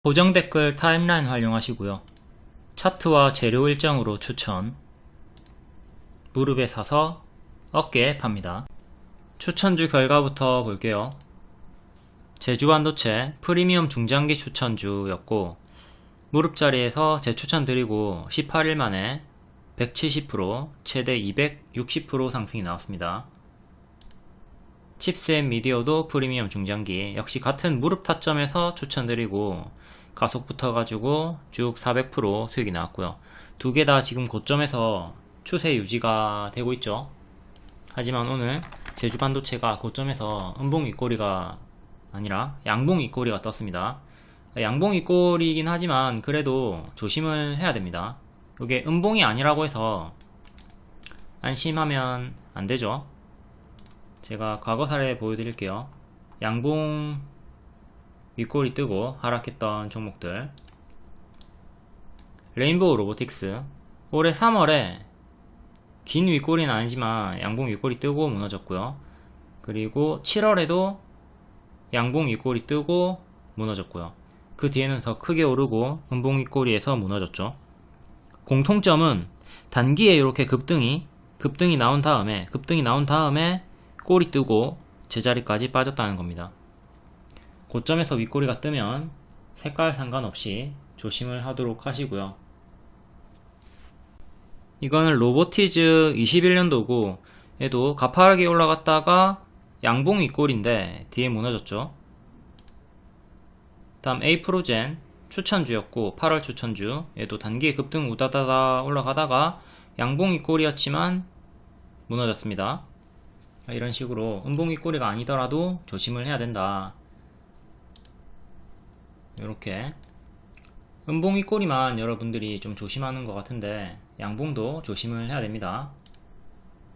고정 댓글 타임라인 활용하시고요. 차트와 재료 일정으로 추천. 무릎에 사서 어깨에 팝니다. 추천주 결과부터 볼게요. 제주반도체 프리미엄 중장기 추천주였고 무릎 자리에서 재추천 드리고 18일 만에 170% 최대 260% 상승이 나왔습니다. 칩셋 미디어도 프리미엄 중장기 역시 같은 무릎 타점에서 추천드리고 가속 붙어가지고 쭉 400% 수익이 나왔고요. 두 개 다 지금 고점에서 추세 유지가 되고 있죠. 하지만 오늘 제주반도체가 고점에서 음봉 윗꼬리가 아니라 양봉 윗꼬리가 떴습니다. 양봉 윗꼬리긴 하지만 그래도 조심을 해야 됩니다. 이게 음봉이 아니라고 해서 안심하면 안 되죠. 제가 과거 사례 보여드릴게요. 양봉 윗꼬리 뜨고 하락했던 종목들. 레인보우 로보틱스 올해 3월에 긴 윗꼬리는 아니지만 양봉 윗꼬리 뜨고 무너졌고요. 그리고 7월에도 양봉 윗꼬리 뜨고 무너졌고요. 그 뒤에는 더 크게 오르고 음봉 윗꼬리에서 무너졌죠. 공통점은 단기에 이렇게 급등이 나온 다음에 꼬리 뜨고 제자리까지 빠졌다는 겁니다. 고점에서 윗꼬리가 뜨면 색깔 상관없이 조심을 하도록 하시고요. 이거는 로보티즈 21년도고 얘도 가파르게 올라갔다가 양봉 윗꼬리인데 뒤에 무너졌죠. 다음 에이프로젠 추천주였고 8월 추천주 얘도 단기에 급등 우다다다 올라가다가 양봉 윗꼬리였지만 무너졌습니다. 이런 식으로 음봉 윗꼬리가 아니더라도 조심을 해야 된다. 이렇게 음봉 윗꼬리만 여러분들이 좀 조심하는 것 같은데 양봉도 조심을 해야 됩니다.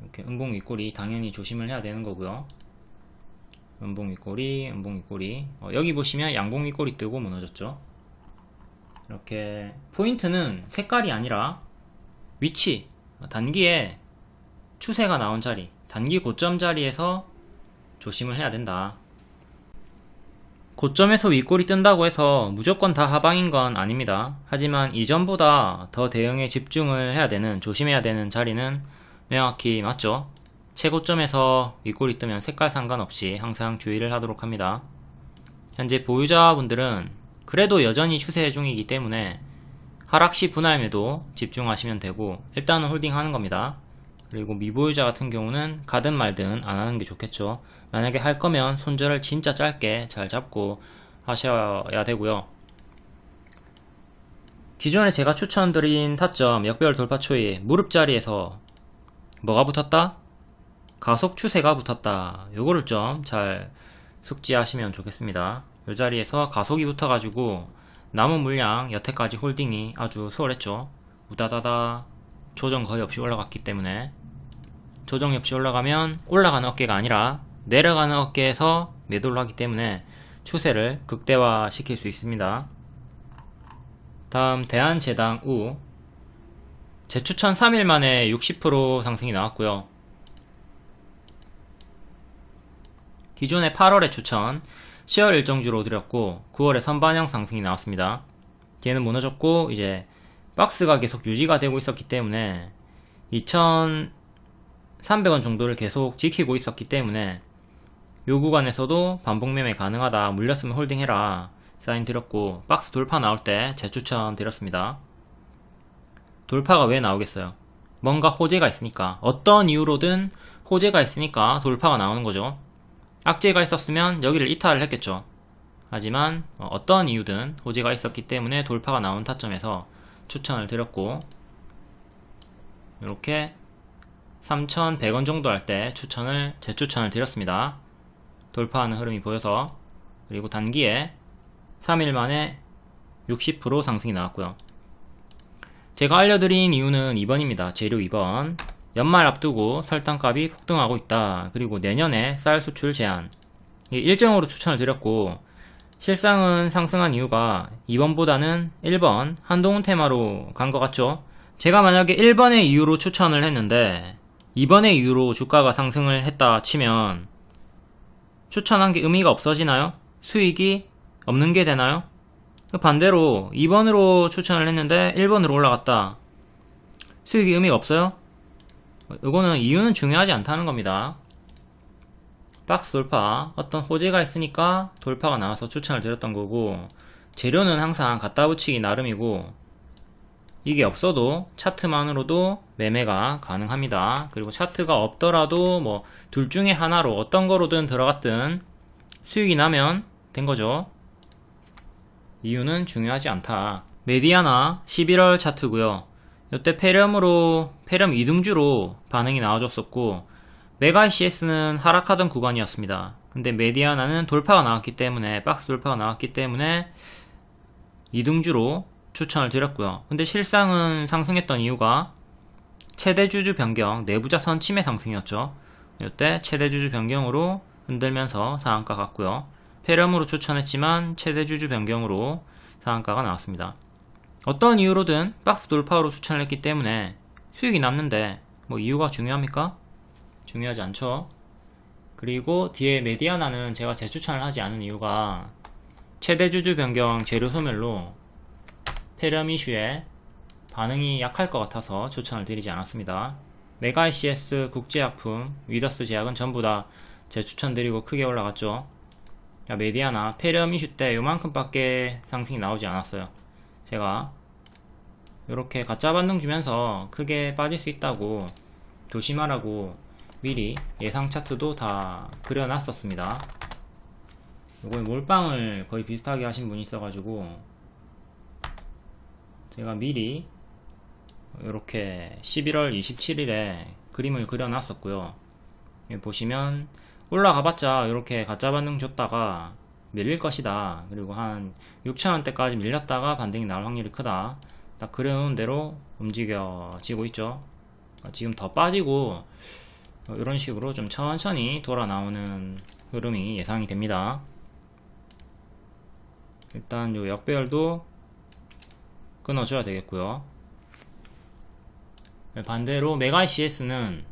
이렇게 음봉 윗꼬리 당연히 조심을 해야 되는 거고요. 음봉 윗꼬리 여기 보시면 양봉 윗꼬리 뜨고 무너졌죠. 이렇게 포인트는 색깔이 아니라 위치, 단기에 추세가 나온 자리, 단기 고점 자리에서 조심을 해야 된다. 고점에서 윗꼬리 뜬다고 해서 무조건 다 하방인 건 아닙니다. 하지만 이전보다 더 대응에 집중을 해야 되는, 조심해야 되는 자리는 명확히 맞죠. 최고점에서 윗꼬리 뜨면 색깔 상관없이 항상 주의를 하도록 합니다. 현재 보유자분들은 그래도 여전히 추세 중이기 때문에 하락시 분할 매도 집중하시면 되고 일단은 홀딩하는 겁니다. 그리고 미보유자 같은 경우는 가든 말든 안 하는 게 좋겠죠. 만약에 할 거면 손절을 진짜 짧게 잘 잡고 하셔야 되고요. 기존에 제가 추천드린 타점 역배열 돌파 초이 무릎 자리에서 뭐가 붙었다? 가속 추세가 붙었다. 요거를 좀 잘 숙지하시면 좋겠습니다. 요 자리에서 가속이 붙어가지고 남은 물량 여태까지 홀딩이 아주 수월했죠. 우다다다 조정 거의 없이 올라갔기 때문에 조정이 없이 올라가면 올라가는 어깨가 아니라 내려가는 어깨에서 매도를 하기 때문에 추세를 극대화 시킬 수 있습니다. 다음 대한제당 우 재추천 3일 만에 60% 상승이 나왔고요. 기존에 8월에 추천 10월 일정주로 드렸고 9월에 선반영 상승이 나왔습니다. 뒤에는 무너졌고 이제 박스가 계속 유지가 되고 있었기 때문에 2,300원 정도를 계속 지키고 있었기 때문에 요 구간에서도 반복 매매 가능하다. 물렸으면 홀딩해라 사인 드렸고 박스 돌파 나올 때 재추천 드렸습니다. 돌파가 왜 나오겠어요? 뭔가 호재가 있으니까, 어떤 이유로든 호재가 있으니까 돌파가 나오는 거죠. 악재가 있었으면 여기를 이탈을 했겠죠. 하지만 어떤 이유든 호재가 있었기 때문에 돌파가 나온 타점에서 추천을 드렸고 이렇게 3,100원 정도 할 때 재추천을 드렸습니다. 돌파하는 흐름이 보여서. 그리고 단기에 3일 만에 60% 상승이 나왔고요. 제가 알려드린 이유는 2번입니다. 재료 2번. 연말 앞두고 설탕값이 폭등하고 있다. 그리고 내년에 쌀 수출 제한. 일정으로 추천을 드렸고 실상은 상승한 이유가 2번보다는 1번 한동훈 테마로 간 것 같죠. 제가 만약에 1번의 이유로 추천을 했는데 2번의 이유로 주가가 상승을 했다 치면 추천한 게 의미가 없어지나요? 수익이 없는 게 되나요? 반대로 2번으로 추천을 했는데 1번으로 올라갔다. 수익이 의미가 없어요? 이거는 이유는 중요하지 않다는 겁니다. 박스 돌파, 어떤 호재가 있으니까 돌파가 나와서 추천을 드렸던 거고, 재료는 항상 갖다 붙이기 나름이고, 이게 없어도 차트만으로도 매매가 가능합니다. 그리고 차트가 없더라도 뭐 둘 중에 하나로 어떤 거로든 들어갔든 수익이 나면 된 거죠. 이유는 중요하지 않다. 메디아나 11월 차트고요. 이때 페렴 이등주로 반응이 나와줬었고, 메가 CS는 하락하던 구간이었습니다. 근데 메디아나는 돌파가 나왔기 때문에, 박스 돌파가 나왔기 때문에 이등주로 추천을 드렸고요. 근데 실상은 상승했던 이유가 최대주주 변경, 내부자 선침해 상승이었죠. 이때 최대주주 변경으로 흔들면서 상한가 갔고요. 페렴으로 추천했지만 최대주주 변경으로 상한가가 나왔습니다. 어떤 이유로든 박스 돌파로 추천을 했기 때문에 수익이 남는데 뭐 이유가 중요합니까? 중요하지 않죠. 그리고 뒤에 메디아나는 제가 재추천을 하지 않은 이유가 최대주주 변경 재료 소멸로 페렴 이슈에 반응이 약할 것 같아서 추천을 드리지 않았습니다. 메가ICS, 국제약품, 위더스 제약은 전부 다 재추천드리고 크게 올라갔죠. 메디아나 페렴 이슈 때 요만큼밖에 상승이 나오지 않았어요. 제가 이렇게 가짜 반등 주면서 크게 빠질 수 있다고 조심하라고 미리 예상 차트도 다 그려놨었습니다. 이거 몰빵을 거의 비슷하게 하신 분이 있어가지고 제가 미리 이렇게 11월 27일에 그림을 그려놨었고요. 여기 보시면 올라가봤자 이렇게 가짜 반등 줬다가 밀릴 것이다. 그리고 한 6,000원대까지 밀렸다가 반등이 나올 확률이 크다. 딱 그려놓은 대로 움직여지고 있죠. 지금 더 빠지고 이런 식으로 좀 천천히 돌아 나오는 흐름이 예상이 됩니다. 일단 요 역배열도 끊어줘야 되겠고요. 반대로 메가ICS는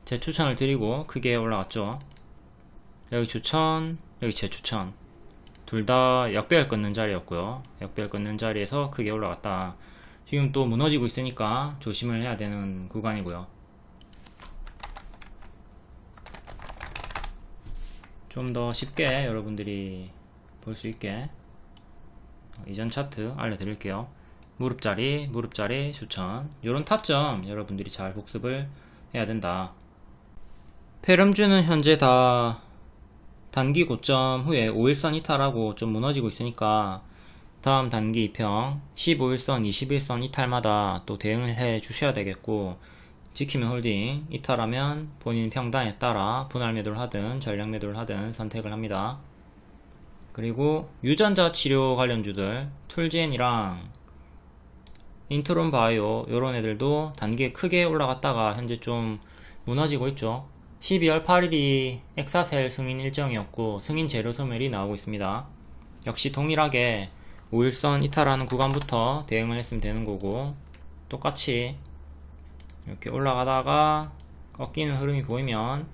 제 추천을 드리고 크게 올라갔죠. 여기 추천, 여기 제 추천 둘 다 역배열 끊는 자리였고요. 역배열 끊는 자리에서 크게 올라갔다. 지금 또 무너지고 있으니까 조심을 해야 되는 구간이고요. 좀 더 쉽게 여러분들이 볼 수 있게 이전 차트 알려드릴게요. 무릎자리 추천. 이런 타점 여러분들이 잘 복습을 해야 된다. 페렴주는 현재 다 단기 고점 후에 5일선 이탈하고 좀 무너지고 있으니까 다음 단기 2평 15일선 21선 이탈마다 또 대응을 해 주셔야 되겠고, 지키면 홀딩 이탈하면 본인 평단에 따라 분할 매도를 하든 전량 매도를 하든 선택을 합니다. 그리고 유전자 치료 관련주들 툴젠이랑 인트론 바이오 요런 애들도 단기에 크게 올라갔다가 현재 좀 무너지고 있죠. 12월 8일이 엑사셀 승인 일정이었고 승인 재료 소멸이 나오고 있습니다. 역시 동일하게 5일선 이탈하는 구간부터 대응을 했으면 되는 거고, 똑같이 이렇게 올라가다가 꺾이는 흐름이 보이면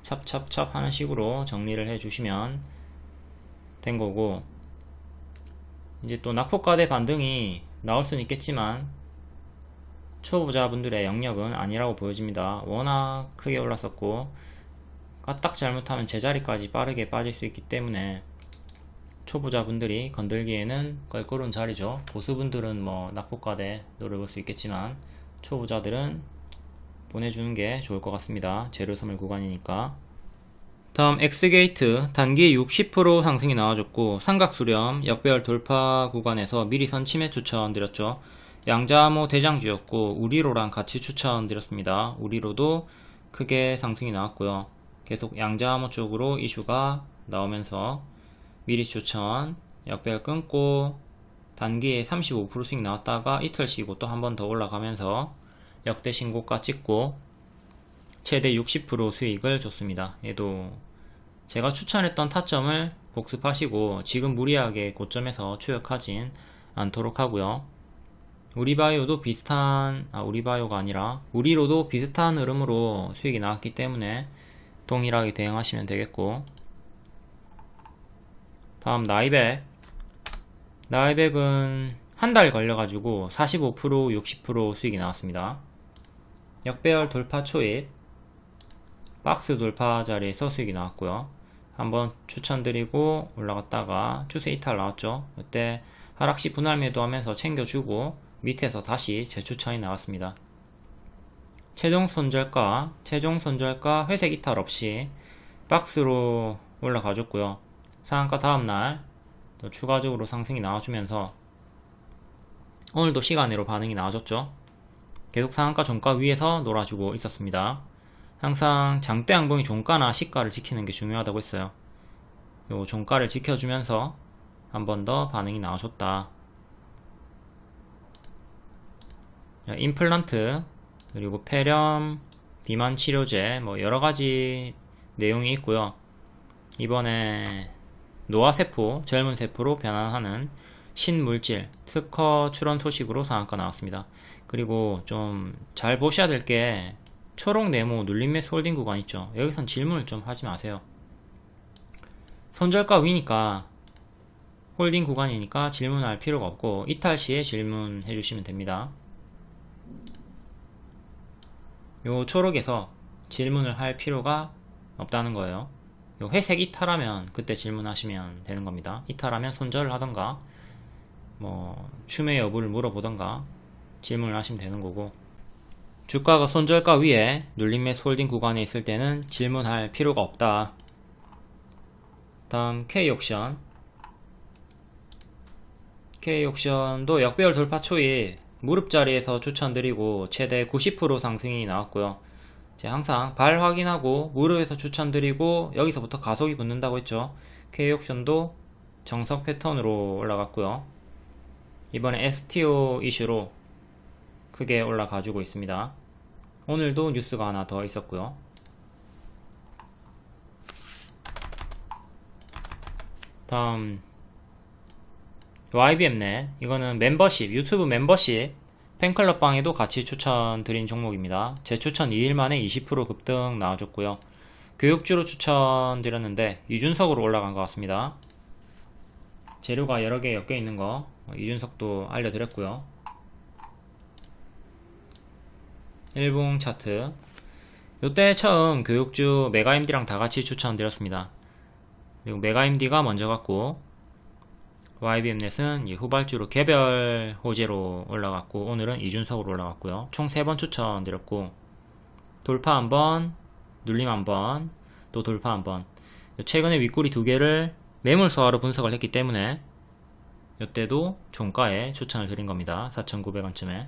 찹찹찹 하는 식으로 정리를 해 주시면 된 거고, 이제 또 낙폭과대 반등이 나올 수는 있겠지만 초보자분들의 영역은 아니라고 보여집니다. 워낙 크게 올랐었고 까딱 잘못하면 제자리까지 빠르게 빠질 수 있기 때문에 초보자분들이 건들기에는 껄끄러운 자리죠. 고수분들은 뭐 낙폭과대 노려볼 수 있겠지만 초보자들은 보내주는 게 좋을 것 같습니다. 재료 소멸 구간이니까. 다음 엑스게이트 단기에 60% 상승이 나와줬고, 삼각수렴 역배열 돌파 구간에서 미리 선침해 추천드렸죠. 양자암호 대장주였고 우리로랑 같이 추천드렸습니다. 우리로도 크게 상승이 나왔고요. 계속 양자암호 쪽으로 이슈가 나오면서 미리 추천, 역배열 끊고 단기에 35% 수익 나왔다가 이틀 쉬고 또 한 번 더 올라가면서 역대 신고가 찍고 최대 60% 수익을 줬습니다. 얘도 제가 추천했던 타점을 복습하시고 지금 무리하게 고점에서 추격하진 않도록 하고요. 우리바이오도 우리바이오가 아니라 우리로도 비슷한 흐름으로 수익이 나왔기 때문에 동일하게 대응하시면 되겠고, 다음 나이백. 나이백은 한 달 걸려가지고 45% 60% 수익이 나왔습니다. 역배열 돌파 초입 박스 돌파 자리에서 수익이 나왔고요. 한번 추천드리고 올라갔다가 추세 이탈 나왔죠. 이때 하락시 분할 매도하면서 챙겨주고 밑에서 다시 재추천이 나왔습니다. 최종 손절가 회색 이탈 없이 박스로 올라가줬고요. 상한가 다음날 또 추가적으로 상승이 나와주면서 오늘도 시간으로 반응이 나와줬죠. 계속 상한가 종가 위에서 놀아주고 있었습니다. 항상 장대 양봉이 종가나 시가를 지키는 게 중요하다고 했어요. 요 종가를 지켜주면서 한 번 더 반응이 나와줬다. 임플란트 그리고 폐렴 비만 치료제 뭐 여러가지 내용이 있고요. 이번에 노화세포 젊은 세포로 변환하는 신물질 특허 출원 소식으로 상한가 나왔습니다. 그리고 좀 잘 보셔야 될 게 초록 네모 눌림 매수 홀딩 구간 있죠. 여기선 질문을 좀 하지 마세요. 손절가 위니까 홀딩 구간이니까 질문할 필요가 없고 이탈 시에 질문해 주시면 됩니다. 요 초록에서 질문을 할 필요가 없다는 거예요. 요 회색 이탈하면 그때 질문하시면 되는 겁니다. 이탈하면 손절을 하던가 뭐 추매 여부를 물어보던가 질문을 하시면 되는 거고, 주가가 손절가 위에 눌림 매수 홀딩 구간에 있을 때는 질문할 필요가 없다. 다음 K옥션도 역배열 돌파 초입 무릎 자리에서 추천드리고 최대 90% 상승이 나왔고요. 제가 항상 발 확인하고 무릎에서 추천드리고 여기서부터 가속이 붙는다고 했죠. K옥션도 정석 패턴으로 올라갔고요. 이번에 STO 이슈로 크게 올라가지고 있습니다. 오늘도 뉴스가 하나 더 있었고요. 다음 YBMnet, 이거는 멤버십, 유튜브 멤버십 팬클럽 방에도 같이 추천드린 종목입니다. 재추천 2일 만에 20% 급등 나와줬고요. 교육주로 추천드렸는데 이준석으로 올라간 것 같습니다. 재료가 여러 개 엮여 있는 거 이준석도 알려드렸고요. 일봉 차트, 요때 처음 교육주 메가임디랑 다같이 추천드렸습니다. 그리고 메가임디가 먼저 갔고 YBM넷은 후발주로 개별 호재로 올라갔고 오늘은 이준석으로 올라갔고요. 총 3번 추천드렸고 돌파 한번, 눌림 한번, 또 돌파 한번. 최근에 윗꼬리 2개를 매물 소화로 분석을 했기 때문에 이때도 종가에 추천을 드린 겁니다. 4,900원쯤에.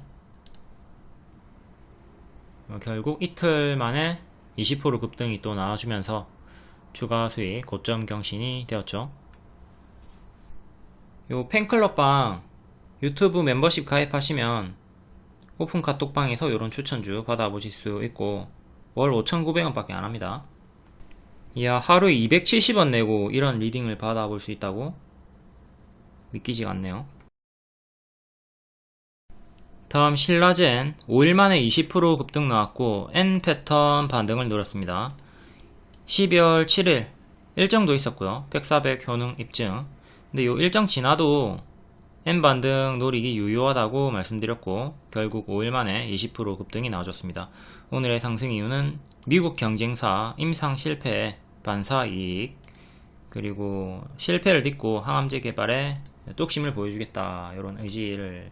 결국 이틀 만에 20% 급등이 또 나와주면서 추가 수익 고점 경신이 되었죠. 요 팬클럽방 유튜브 멤버십 가입하시면 오픈 카톡방에서 요런 추천주 받아보실 수 있고 월 5,900원 밖에 안합니다. 이야, 하루에 270원 내고 이런 리딩을 받아볼 수 있다고? 믿기지가 않네요. 다음 신라젠 5일 만에 20% 급등 나왔고 N패턴 반등을 노렸습니다. 12월 7일 일정도 있었고요. 100/400 효능 입증. 근데 요 일정 지나도 N반등 노리기 유효하다고 말씀드렸고 결국 5일 만에 20% 급등이 나와줬습니다. 오늘의 상승 이유는 미국 경쟁사 임상 실패 반사 이익, 그리고 실패를 딛고 항암제 개발에 뚝심을 보여주겠다 이런 의지를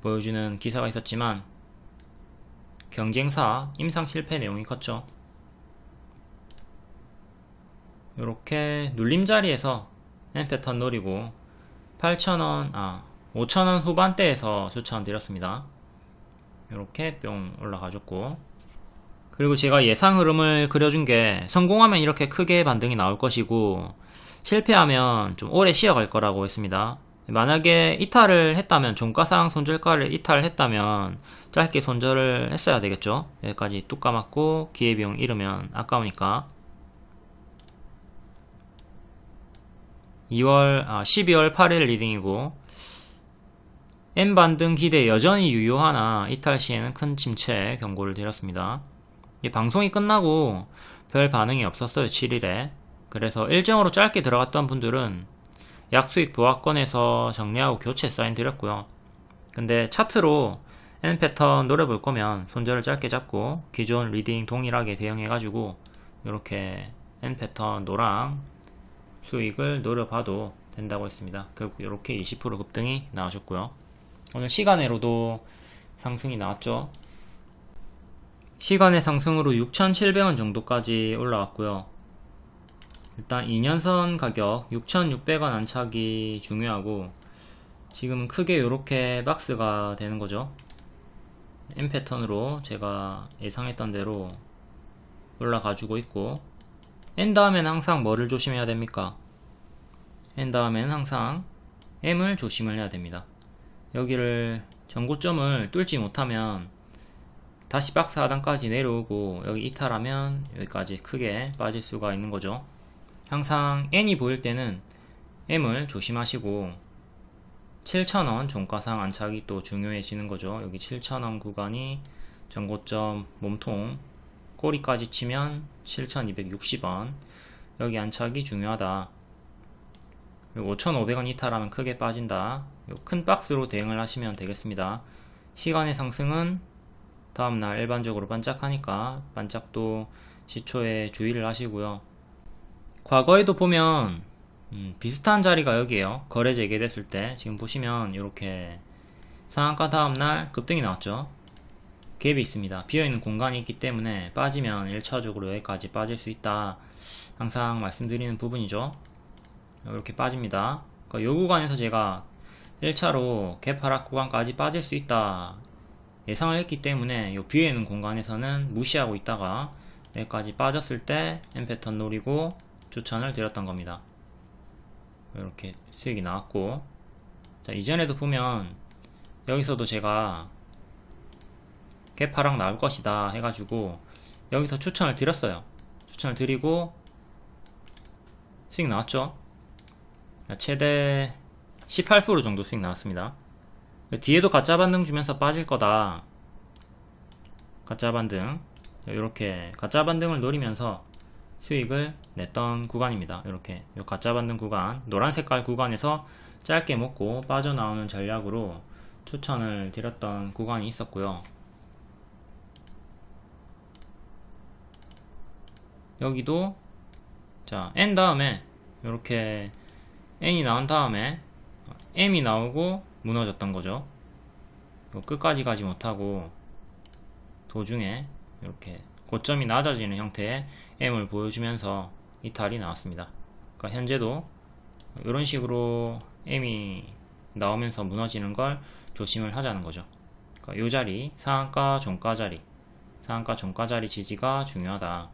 보여주는 기사가 있었지만 경쟁사 임상 실패 내용이 컸죠. 요렇게 눌림 자리에서 N패턴 노리고 5,000원 후반대에서 추천드렸습니다. 이렇게 뿅 올라가줬고, 그리고 제가 예상 흐름을 그려준 게 성공하면 이렇게 크게 반등이 나올 것이고 실패하면 좀 오래 쉬어갈 거라고 했습니다. 만약에 이탈을 했다면, 종가상 손절가를 이탈했다면 짧게 손절을 했어야 되겠죠. 여기까지 뚝 감았고 기회비용 잃으면 아까우니까. 12월 8일 리딩이고 N반등 기대 여전히 유효하나 이탈 시에는 큰 침체 경고를 드렸습니다. 방송이 끝나고 별 반응이 없었어요. 7일에. 그래서 일정으로 짧게 들어갔던 분들은 약수익 보합권에서 정리하고 교체 사인 드렸고요. 근데 차트로 N 패턴 노려볼 거면 손절을 짧게 잡고 기존 리딩 동일하게 대응해가지고 이렇게 N 패턴 노랑 수익을 노려봐도 된다고 했습니다. 결국 이렇게 20% 급등이 나오셨고요. 오늘 시간외로도 상승이 나왔죠. 시간의 상승으로 6,700원 정도까지 올라왔고요. 일단 2년선 가격 6,600원 안착이 중요하고 지금 크게 이렇게 박스가 되는 거죠. M 패턴으로 제가 예상했던 대로 올라가주고 있고, N 다음에는 항상 뭐를 조심해야 됩니까? N 다음에는 항상 M을 조심을 해야 됩니다. 여기를 전고점을 뚫지 못하면 다시 박스 하단까지 내려오고 여기 이탈하면 여기까지 크게 빠질 수가 있는 거죠. 항상 N이 보일 때는 M을 조심하시고 7,000원 종가상 안착이 또 중요해지는 거죠. 여기 7,000원 구간이 전고점 몸통 꼬리까지 치면 7,260원, 여기 안착이 중요하다. 5,500원 이탈하면 크게 빠진다. 큰 박스로 대응을 하시면 되겠습니다. 시간의 상승은 다음날 일반적으로 반짝하니까 반짝도 시초에 주의를 하시고요. 과거에도 보면 비슷한 자리가 여기에요. 거래 재개됐을 때 지금 보시면 이렇게 상한가 다음날 급등이 나왔죠. 갭이 있습니다. 비어있는 공간이 있기 때문에 빠지면 1차적으로 여기까지 빠질 수 있다. 항상 말씀드리는 부분이죠. 이렇게 빠집니다. 이 구간에서 제가 1차로 갭 하락 구간까지 빠질 수 있다 예상을 했기 때문에 이 비어있는 공간에서는 무시하고 있다가 여기까지 빠졌을 때 M 패턴 노리고 추천을 드렸던 겁니다. 이렇게 수익이 나왔고, 자, 이전에도 보면 여기서도 제가 갭 하락 나올 것이다 해가지고 여기서 추천을 드렸어요. 추천을 드리고 수익 나왔죠. 최대 18% 정도 수익 나왔습니다. 뒤에도 가짜 반등 주면서 빠질 거다. 가짜 반등, 이렇게 가짜 반등을 노리면서 수익을 냈던 구간입니다. 이렇게 가짜 반등 구간, 노란 색깔 구간에서 짧게 먹고 빠져나오는 전략으로 추천을 드렸던 구간이 있었고요. 여기도 자, N 다음에 이렇게 N이 나온 다음에 M이 나오고 무너졌던 거죠. 끝까지 가지 못하고 도중에 이렇게 고점이 낮아지는 형태의 M을 보여주면서 이탈이 나왔습니다. 그러니까 현재도 이런 식으로 M이 나오면서 무너지는 걸 조심을 하자는 거죠. 그러니까 이 자리, 상한가 종가 자리, 상한가 종가 자리 지지가 중요하다.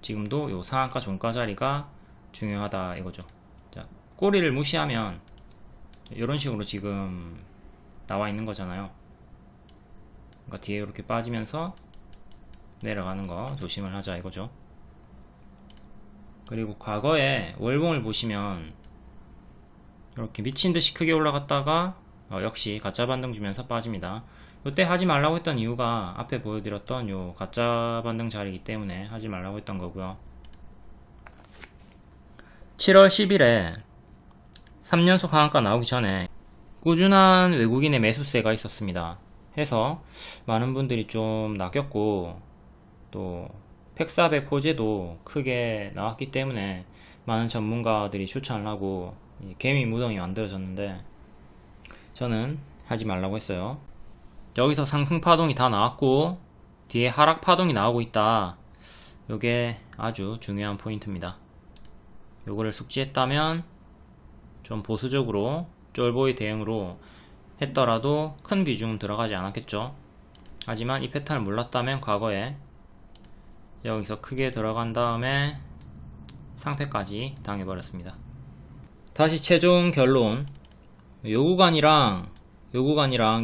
지금도 이 상한가 종가 자리가 중요하다 이거죠. 자, 꼬리를 무시하면 이런 식으로 지금 나와 있는 거잖아요. 그러니까 뒤에 이렇게 빠지면서 내려가는 거 조심을 하자 이거죠. 그리고 과거에 월봉을 보시면 이렇게 미친듯이 크게 올라갔다가 역시 가짜 반등 주면서 빠집니다. 이때 하지 말라고 했던 이유가 앞에 보여드렸던 요 가짜 반등 자리이기 때문에 하지 말라고 했던 거고요. 7월 10일에 3연속 하한가 나오기 전에 꾸준한 외국인의 매수세가 있었습니다. 해서 많은 분들이 좀 낚였고, 또 팩400 호재도 크게 나왔기 때문에 많은 전문가들이 추천을 하고 개미 무덤이 만들어졌는데 저는 하지 말라고 했어요. 여기서 상승 파동이 다 나왔고 뒤에 하락 파동이 나오고 있다. 요게 아주 중요한 포인트입니다. 요거를 숙지했다면 좀 보수적으로 쫄보의 대응으로 했더라도 큰 비중은 들어가지 않았겠죠. 하지만 이 패턴을 몰랐다면 과거에 여기서 크게 들어간 다음에 상패까지 당해버렸습니다. 다시 최종 결론, 요 구간이랑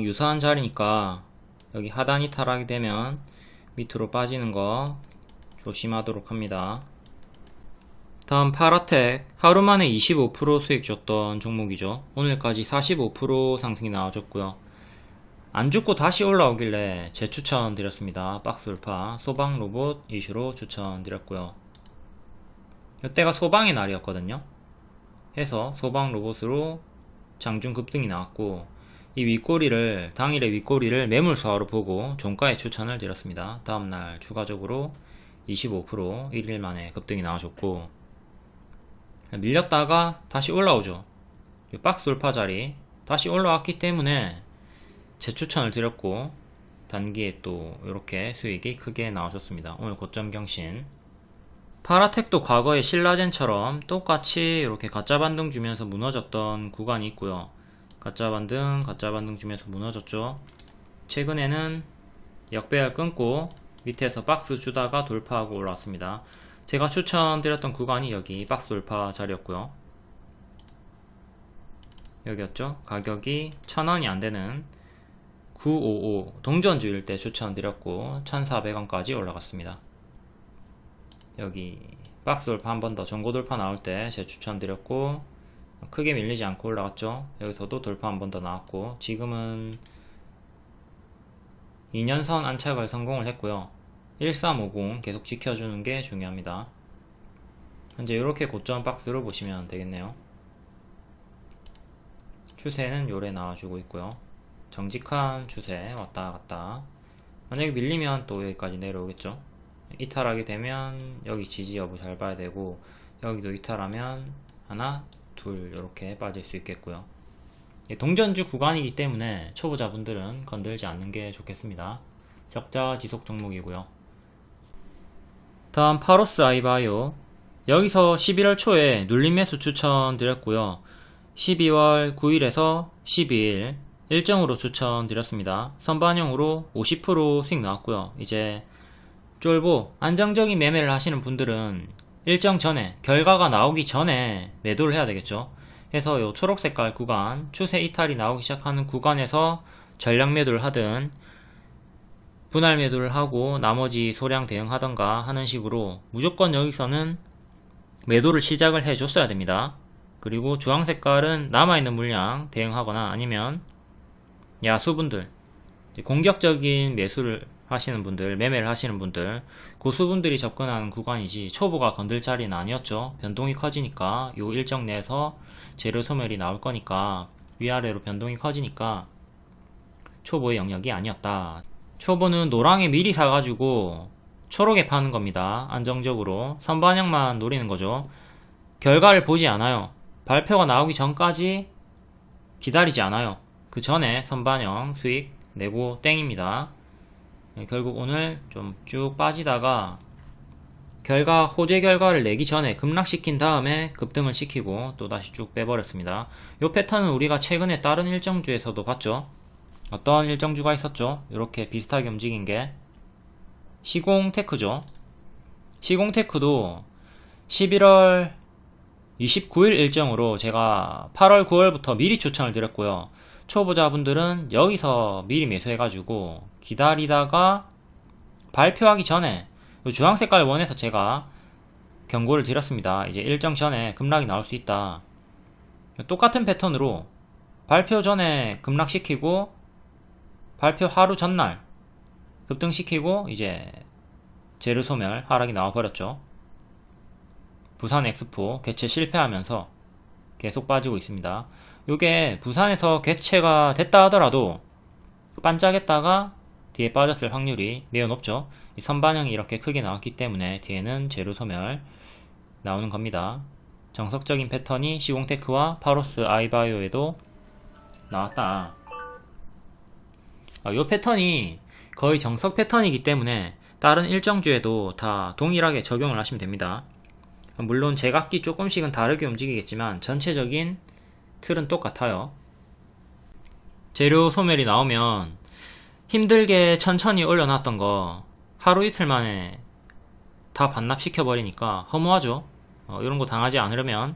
유사한 자리니까 여기 하단 이탈하게 되면 밑으로 빠지는 거 조심하도록 합니다. 다음 파라텍, 하루만에 25% 수익 줬던 종목이죠. 오늘까지 45% 상승이 나와줬고요. 안 죽고 다시 올라오길래 재추천 드렸습니다. 박스 돌파 소방 로봇 이슈로 추천 드렸고요. 이때가 소방의 날이었거든요. 해서 소방 로봇으로 장중 급등이 나왔고, 이 윗꼬리를, 당일의 윗꼬리를 매물사로 보고 종가에 추천을 드렸습니다. 다음날 추가적으로 25% 1일 만에 급등이 나와줬고, 밀렸다가 다시 올라오죠. 박스 돌파 자리 다시 올라왔기 때문에 재추천을 드렸고, 단기에 또 이렇게 수익이 크게 나와줬습니다. 오늘 고점 경신. 파라텍도 과거에 신라젠처럼 똑같이 이렇게 가짜 반등 주면서 무너졌던 구간이 있고요. 가짜 반등 주면서 무너졌죠. 최근에는 역배열 끊고 밑에서 박스 주다가 돌파하고 올라왔습니다. 제가 추천드렸던 구간이 여기 박스 돌파 자리였고요. 여기였죠. 가격이 1000원이 안되는 955 동전주일 때 추천드렸고 1400원까지 올라갔습니다. 여기 박스 돌파 한 번 더 전고 돌파 나올 때 제 추천드렸고 크게 밀리지 않고 올라갔죠. 여기서도 돌파 한 번 더 나왔고 지금은 2년선 안착을 성공을 했고요. 1350 계속 지켜주는 게 중요합니다. 현재 이렇게 고점 박스로 보시면 되겠네요. 추세는 요래 나와주고 있고요. 정직한 추세 왔다 갔다. 만약에 밀리면 또 여기까지 내려오겠죠. 이탈하게 되면 여기 지지 여부 잘 봐야 되고, 여기도 이탈하면 하나 둘 이렇게 빠질 수 있겠고요. 동전주 구간이기 때문에 초보자분들은 건들지 않는 게 좋겠습니다. 적자 지속 종목이고요. 다음 파로스 아이바이오, 여기서 11월 초에 눌림 매수 추천드렸고요. 12월 9일에서 12일 일정으로 추천드렸습니다. 선반영으로 50% 수익 나왔고요. 이제 쫄보 안정적인 매매를 하시는 분들은 일정 전에, 결과가 나오기 전에 매도를 해야 되겠죠. 해서 요 초록 색깔 구간, 추세 이탈이 나오기 시작하는 구간에서 전량 매도를 하든 분할 매도를 하고 나머지 소량 대응하던가 하는 식으로 무조건 여기서는 매도를 시작을 해 줬어야 됩니다. 그리고 주황 색깔은 남아있는 물량 대응하거나 아니면 야수분들, 공격적인 매수를 하시는 분들, 매매를 하시는 분들, 고수분들이 접근하는 구간이지 초보가 건들 자리는 아니었죠. 변동이 커지니까 요 일정 내에서 재료 소멸이 나올 거니까 위아래로 변동이 커지니까 초보의 영역이 아니었다. 초보는 노랑에 미리 사가지고 초록에 파는 겁니다. 안정적으로 선반영만 노리는 거죠. 결과를 보지 않아요. 발표가 나오기 전까지 기다리지 않아요. 그 전에 선반영 수익 내고 땡입니다. 결국 오늘 좀 쭉 빠지다가 호재 결과를 내기 전에 급락시킨 다음에 급등을 시키고 또 다시 쭉 빼버렸습니다. 이 패턴은 우리가 최근에 다른 일정주에서도 봤죠. 어떤 일정주가 있었죠? 이렇게 비슷하게 움직인 게 시공테크죠. 시공테크도 11월 29일 일정으로 제가 8월 9월부터 미리 추천을 드렸고요. 초보자분들은 여기서 미리 매수해가지고 기다리다가 발표하기 전에 주황색깔 원에서 제가 경고를 드렸습니다. 이제 일정 전에 급락이 나올 수 있다. 똑같은 패턴으로 발표 전에 급락시키고 발표 하루 전날 급등시키고 이제 재료 소멸 하락이 나와버렸죠. 부산 엑스포 개최 실패하면서 계속 빠지고 있습니다. 요게 부산에서 개최가 됐다 하더라도 반짝했다가 뒤에 빠졌을 확률이 매우 높죠. 이 선반영이 이렇게 크게 나왔기 때문에 뒤에는 재료 소멸 나오는 겁니다. 정석적인 패턴이 시공테크와 파로스 아이바이오에도 나왔다. 이 패턴이 거의 정석 패턴이기 때문에 다른 일정주에도 다 동일하게 적용을 하시면 됩니다. 물론 제각기 조금씩은 다르게 움직이겠지만 전체적인 틀은 똑같아요. 재료 소멸이 나오면 힘들게 천천히 올려놨던 거 하루 이틀 만에 다 반납시켜 버리니까 허무하죠. 이런 거 당하지 않으려면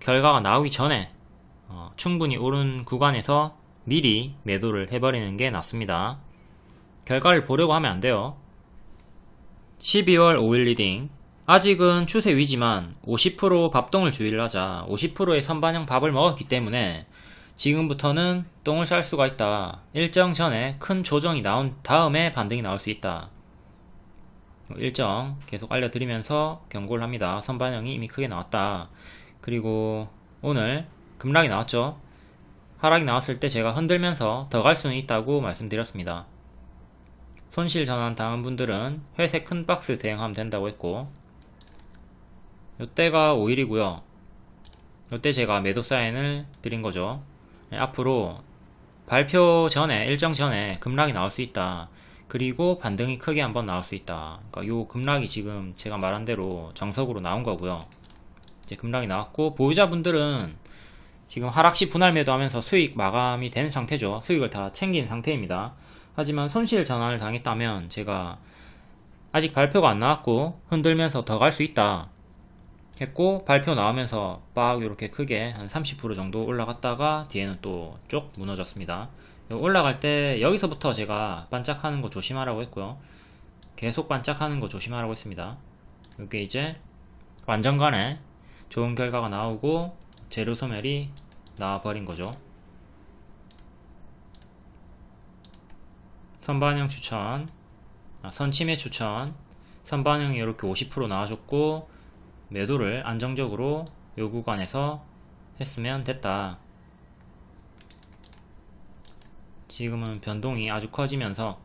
결과가 나오기 전에 충분히 오른 구간에서 미리 매도를 해버리는 게 낫습니다. 결과를 보려고 하면 안 돼요. 12월 5일 리딩, 아직은 추세 위지만 50% 밥동을 주의를 하자. 50%의 선반영 밥을 먹었기 때문에 지금부터는 똥을 쌀 수가 있다. 일정 전에 큰 조정이 나온 다음에 반등이 나올 수 있다. 일정 계속 알려드리면서 경고를 합니다. 선반영이 이미 크게 나왔다. 그리고 오늘 급락이 나왔죠. 하락이 나왔을 때 제가 흔들면서 더 갈 수는 있다고 말씀드렸습니다. 손실 전환 당한 분들은 회색 큰 박스 대응하면 된다고 했고, 요때가 5일이고요 요때 제가 매도 사인을 드린 거죠. 앞으로 발표 전에, 일정 전에 급락이 나올 수 있다. 그리고 반등이 크게 한번 나올 수 있다. 그러니까 요 급락이 지금 제가 말한 대로 정석으로 나온 거고요. 이제 급락이 나왔고, 보유자분들은 지금 하락시 분할 매도하면서 수익 마감이 된 상태죠. 수익을 다 챙긴 상태입니다. 하지만 손실 전환을 당했다면 제가 아직 발표가 안 나왔고 흔들면서 더 갈 수 있다 했고, 발표 나오면서 빡 이렇게 크게 한 30% 정도 올라갔다가 뒤에는 또 쭉 무너졌습니다. 올라갈 때 여기서부터 제가 반짝하는 거 조심하라고 했고요. 계속 반짝하는 거 조심하라고 했습니다. 이게 이제 완전간에 좋은 결과가 나오고 재료 소멸이 나와버린 거죠. 선반영 추천, 선침해 추천, 선반영이 이렇게 50% 나와줬고 매도를 안정적으로 요 구간에서 했으면 됐다. 지금은 변동이 아주 커지면서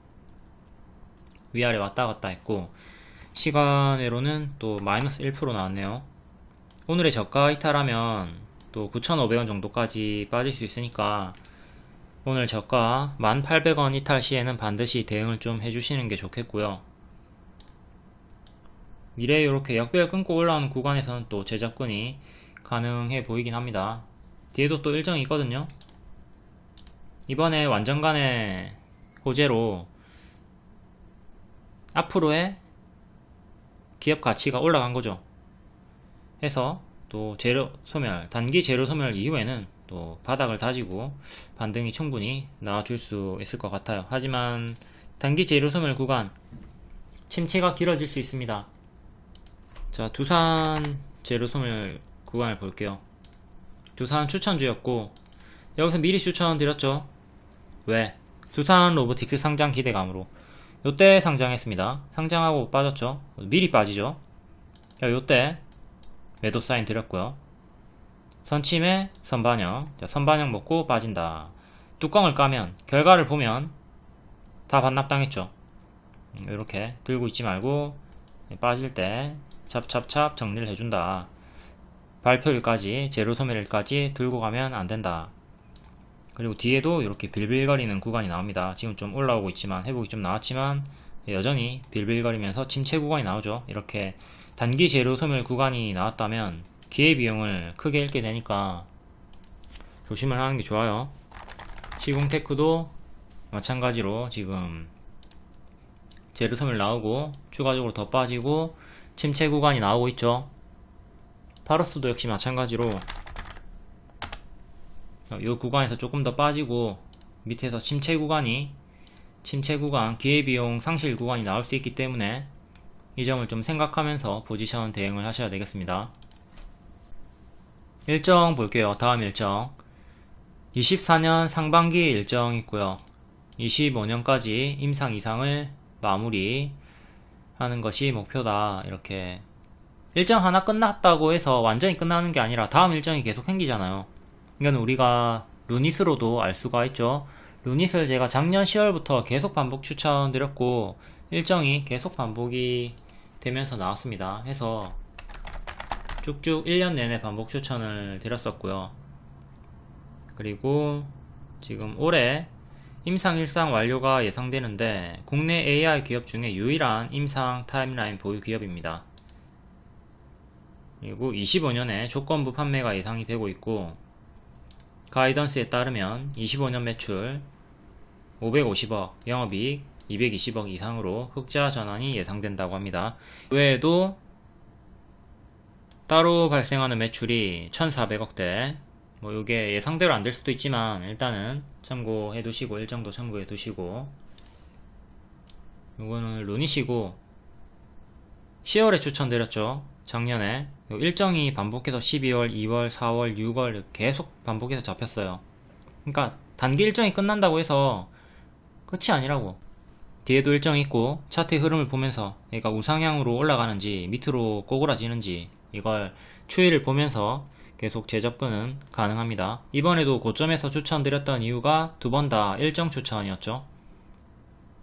위아래 왔다갔다 했고, 시간외로는 또 마이너스 1% 나왔네요. 오늘의 저가 이탈하면 또 9,500원 정도까지 빠질 수 있으니까 오늘 저가 1,800원 이탈 시에는 반드시 대응을 좀 해주시는 게 좋겠고요. 미래에 이렇게 역배열 끊고 올라오는 구간에서는 또 재접근이 가능해 보이긴 합니다. 뒤에도 또 일정이 있거든요. 이번에 완전간의 호재로 앞으로의 기업 가치가 올라간 거죠. 해서 또 재료 소멸, 단기 재료 소멸 이후에는 또 바닥을 다지고 반등이 충분히 나와줄 수 있을 것 같아요. 하지만 단기 재료 소멸 구간 침체가 길어질 수 있습니다. 자, 두산 재료 소멸 구간을 볼게요. 두산 추천주였고 여기서 미리 추천 드렸죠. 왜? 두산 로보틱스 상장 기대감으로. 요때 상장했습니다. 상장하고 빠졌죠. 미리 빠지죠. 요때 매도 사인 드렸고요. 선침해 선반영. 자, 선반영 먹고 빠진다. 뚜껑을 까면 결과를 보면 다 반납당했죠. 이렇게 들고 있지 말고 빠질 때 찹찹찹 정리를 해준다. 발표일까지, 재료 소멸일까지 들고 가면 안 된다. 그리고 뒤에도 이렇게 빌빌거리는 구간이 나옵니다. 지금 좀 올라오고 있지만, 회복이 좀 나왔지만 여전히 빌빌거리면서 침체 구간이 나오죠. 이렇게 단기 재료 소멸 구간이 나왔다면 기회비용을 크게 잃게 되니까 조심을 하는 게 좋아요. 시공테크도 마찬가지로 지금 재료 소멸 나오고 추가적으로 더 빠지고 침체 구간이 나오고 있죠. 파로스도 역시 마찬가지로 이 구간에서 조금 더 빠지고 밑에서 침체 구간, 기회비용 상실 구간이 나올 수 있기 때문에 이 점을 좀 생각하면서 포지션 대응을 하셔야 되겠습니다. 일정 볼게요. 다음 일정 24년 상반기 일정 있고요. 25년까지 임상 이상을 마무리 하는 것이 목표다. 이렇게 일정 하나 끝났다고 해서 완전히 끝나는 게 아니라 다음 일정이 계속 생기잖아요. 이건 우리가 루닛으로도 알 수가 있죠. 루닛을 제가 작년 10월부터 계속 반복 추천드렸고 일정이 계속 반복이 되면서 나왔습니다. 해서 쭉쭉 1년 내내 반복 추천을 드렸었고요. 그리고 지금 올해 임상 일상 완료가 예상되는데 국내 AI 기업 중에 유일한 임상 타임라인 보유 기업입니다. 그리고 25년에 조건부 판매가 예상이 되고 있고 가이던스에 따르면 25년 매출 550억, 영업이익 220억 이상으로 흑자 전환이 예상된다고 합니다. 그 외에도 따로 발생하는 매출이 1,400억대, 뭐 요게 예상대로 안 될 수도 있지만 일단은 참고해 두시고, 일정도 참고해 두시고, 요거는 루닛이고 10월에 추천드렸죠. 작년에 일정이 반복해서 12월, 2월, 4월, 6월 계속 반복해서 잡혔어요. 그러니까 단기 일정이 끝난다고 해서 끝이 아니라고. 뒤에도 일정이 있고 차트의 흐름을 보면서 얘가 우상향으로 올라가는지 밑으로 꼬꾸라지는지 이걸 추이를 보면서 계속 재접근은 가능합니다. 이번에도 고점에서 추천드렸던 이유가 두 번 다 일정 추천이었죠.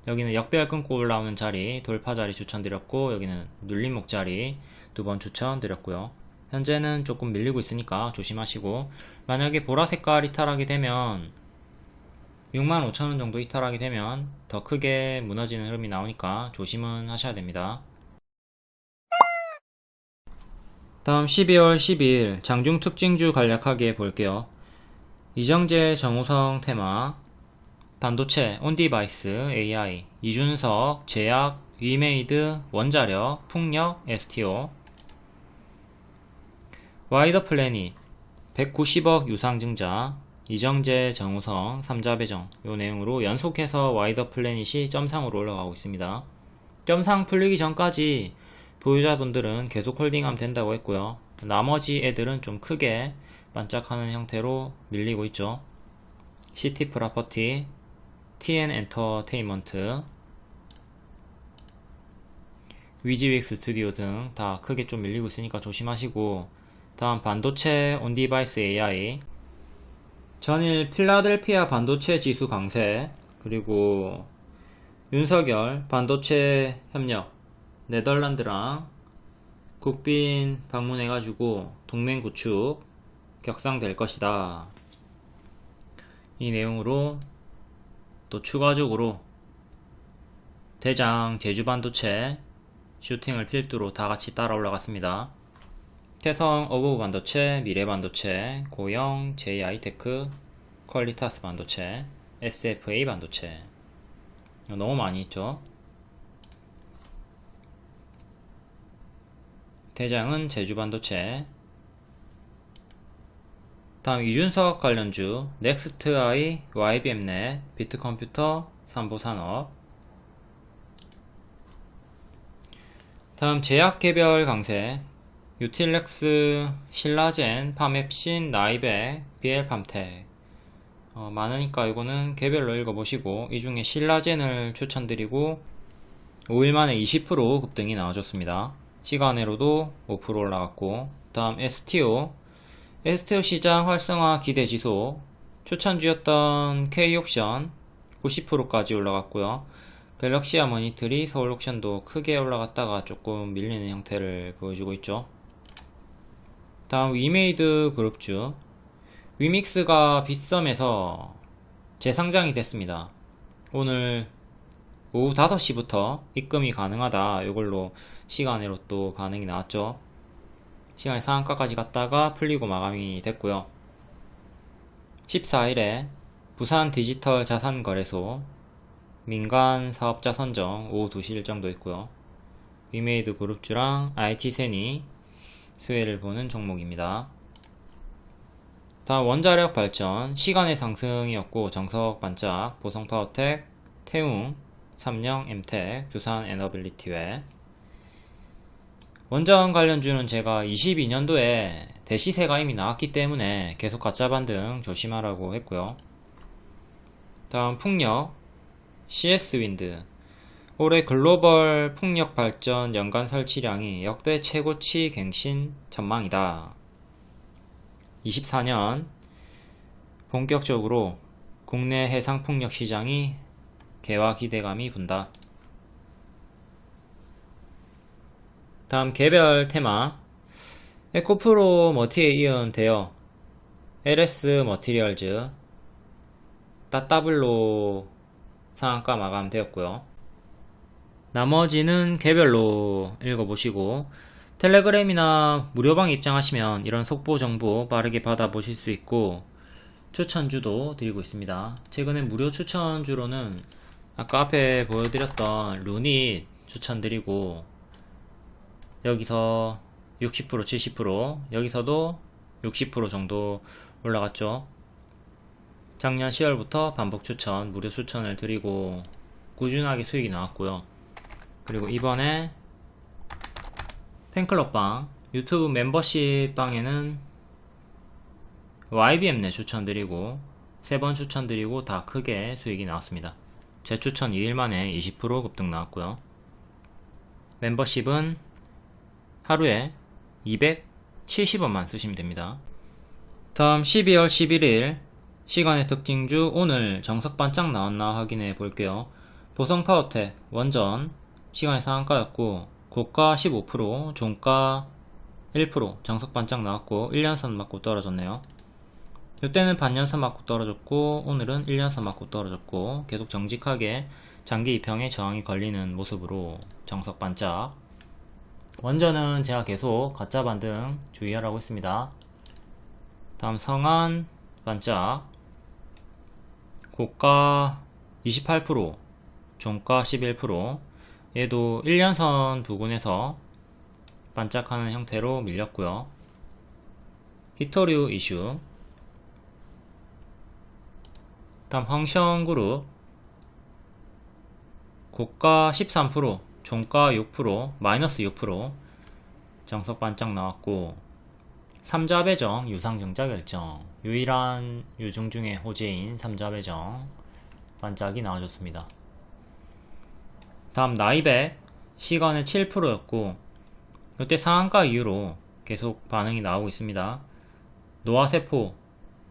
여기는 역배열 끊고 올라오는 자리, 돌파 자리 추천드렸고, 여기는 눌림목 자리 두 번 추천드렸고요. 현재는 조금 밀리고 있으니까 조심하시고, 만약에 보라색깔 이탈하게 되면 65,000원 정도 이탈하게 되면 더 크게 무너지는 흐름이 나오니까 조심은 하셔야 됩니다. 다음 12월 12일 장중 특징주 간략하게 볼게요. 이정재 정우성 테마, 반도체, 온디바이스, AI, 이준석, 제약, 위메이드, 원자력, 풍력, STO, 와이더 플래닛, 190억 유상증자, 이정재, 정우성, 3자 배정 요 내용으로 연속해서 와이더 플래닛이 점상으로 올라가고 있습니다. 점상 풀리기 전까지 보유자분들은 계속 홀딩하면 된다고 했고요. 나머지 애들은 좀 크게 반짝하는 형태로 밀리고 있죠. 시티 프로퍼티, TN 엔터테인먼트, 위지윅스 스튜디오 등 다 크게 좀 밀리고 있으니까 조심하시고, 다음 반도체, 온디바이스 AI, 전일 필라델피아 반도체 지수 강세, 그리고 윤석열 반도체 협력, 네덜란드랑 국빈 방문해가지고 동맹 구축 격상될 것이다. 이 내용으로 또 추가적으로 대장 제주반도체 슈팅을 필두로 다같이 따라 올라갔습니다. 태성 어버브 반도체, 미래반도체, 고영, JI테크, 퀄리타스 반도체, SFA 반도체 너무 많이 있죠. 대장은 제주반도체. 다음 이준석 관련주 넥스트아이, YBM넷, 비트컴퓨터, 삼보산업. 다음 제약개별 강세 유틸렉스, 신라젠, 파맵신, 나이백, BL팜텍 많으니까 이거는 개별로 읽어보시고, 이 중에 신라젠을 추천드리고 5일 만에 20% 급등이 나와줬습니다. 시간으로도 5% 올라갔고, 다음 STO 시장 활성화 기대 지속, 추천주였던 K옥션 90%까지 올라갔고요. 갤럭시아 머니터리, 서울옥션도 크게 올라갔다가 조금 밀리는 형태를 보여주고 있죠. 다음 위메이드 그룹주, 위믹스가 빗썸에서 재상장이 됐습니다. 오늘 오후 5시부터 입금이 가능하다, 이걸로 시간으로 또 반응이 나왔죠. 시간이 상한가까지 갔다가 풀리고 마감이 됐고요. 14일에 부산 디지털 자산거래소 민간 사업자 선정 오후 2시 일정도 있고요. 위메이드 그룹주랑 IT센이 수혜를 보는 종목입니다. 다음 원자력 발전 시간의 상승이었고, 정석 반짝, 보성파워텍, 태웅, 삼령 엠텍, 두산 에너빌리티웨. 원전 관련주는 제가 22년도에 대시세가 이미 나왔기 때문에 계속 가짜 반등 조심하라고 했고요. 다음 풍력, CS윈드. 올해 글로벌 풍력 발전 연간 설치량이 역대 최고치 갱신 전망이다. 24년 본격적으로 국내 해상 풍력 시장이 개화 기대감이 분다. 다음 개별 테마, 에코프로 머티에 이은 대여, LS 머티리얼즈, 따따블로 상한가 마감되었고요. 나머지는 개별로 읽어보시고, 텔레그램이나 무료방 입장하시면 이런 속보 정보 빠르게 받아보실 수 있고, 추천주도 드리고 있습니다. 최근에 무료 추천주로는 아까 앞에 보여드렸던 루닛 추천드리고, 여기서 60%, 70%, 여기서도 60% 정도 올라갔죠. 작년 10월부터 반복 추천, 무료 추천을 드리고 꾸준하게 수익이 나왔고요. 그리고 이번에 팬클럽방, 유튜브 멤버십 방에는 YBM넷 추천드리고 3번 추천드리고 다 크게 수익이 나왔습니다. 재추천 2일 만에 20% 급등 나왔고요. 멤버십은 하루에 270원만 쓰시면 됩니다. 다음 12월 11일 시간의 특징주 오늘 정석 반짝 나왔나 확인해 볼게요. 보성 파워텍 원전 시간의 상한가였고 고가 15%, 종가 1% 정석 반짝 나왔고 1년선 맞고 떨어졌네요. 이때는 반년선 맞고 떨어졌고 오늘은 1년선 맞고 떨어졌고 계속 정직하게 장기 2평에 저항이 걸리는 모습으로 정석 반짝. 원전은 제가 계속 가짜 반등 주의하라고 했습니다. 다음 성안 반짝 고가 28%, 종가 11%. 얘도 1년선 부근에서 반짝하는 형태로 밀렸고요. 히토류 이슈. 다음 황션그룹 고가 13%, 종가 6%, 마이너스 6% 정석 반짝 나왔고 3자 배정 유상증자 결정 유일한 유중 중에 호재인 3자 배정 반짝이 나와줬습니다. 다음 나이백 시간은 7%였고 이때 상한가 이후로 계속 반응이 나오고 있습니다. 노화세포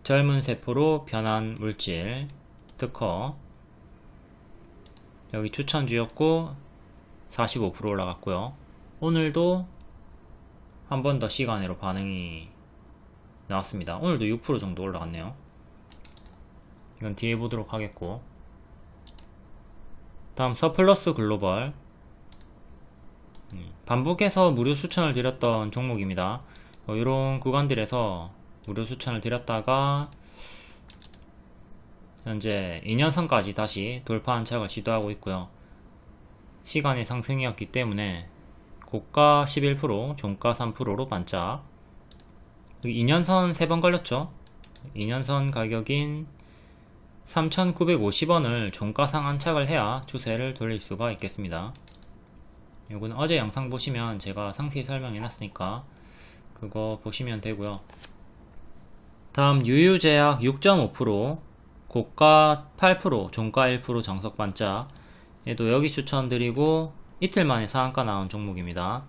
젊은 세포로 변한 물질 특허 여기 추천주였고 45% 올라갔고요. 오늘도 한 번 더 시간으로 반응이 나왔습니다. 오늘도 6% 정도 올라갔네요. 이건 뒤에 보도록 하겠고 다음 서플러스 글로벌 반복해서 무료 추천을 드렸던 종목입니다. 이런 구간들에서 무료 추천을 드렸다가 현재 2년선까지 다시 돌파 안착을 시도하고 있고요. 시간의 상승이었기 때문에 고가 11%, 종가 3%로 반짝. 2년선 3번 걸렸죠. 2년선 가격인 3,950원을 종가상 안착을 해야 추세를 돌릴 수가 있겠습니다. 이건 어제 영상 보시면 제가 상세히 설명해 놨으니까 그거 보시면 되고요. 다음 유유제약 6.5%, 고가 8%, 종가 1% 정석 반짝. 얘도 여기 추천드리고 이틀 만에 상한가 나온 종목입니다.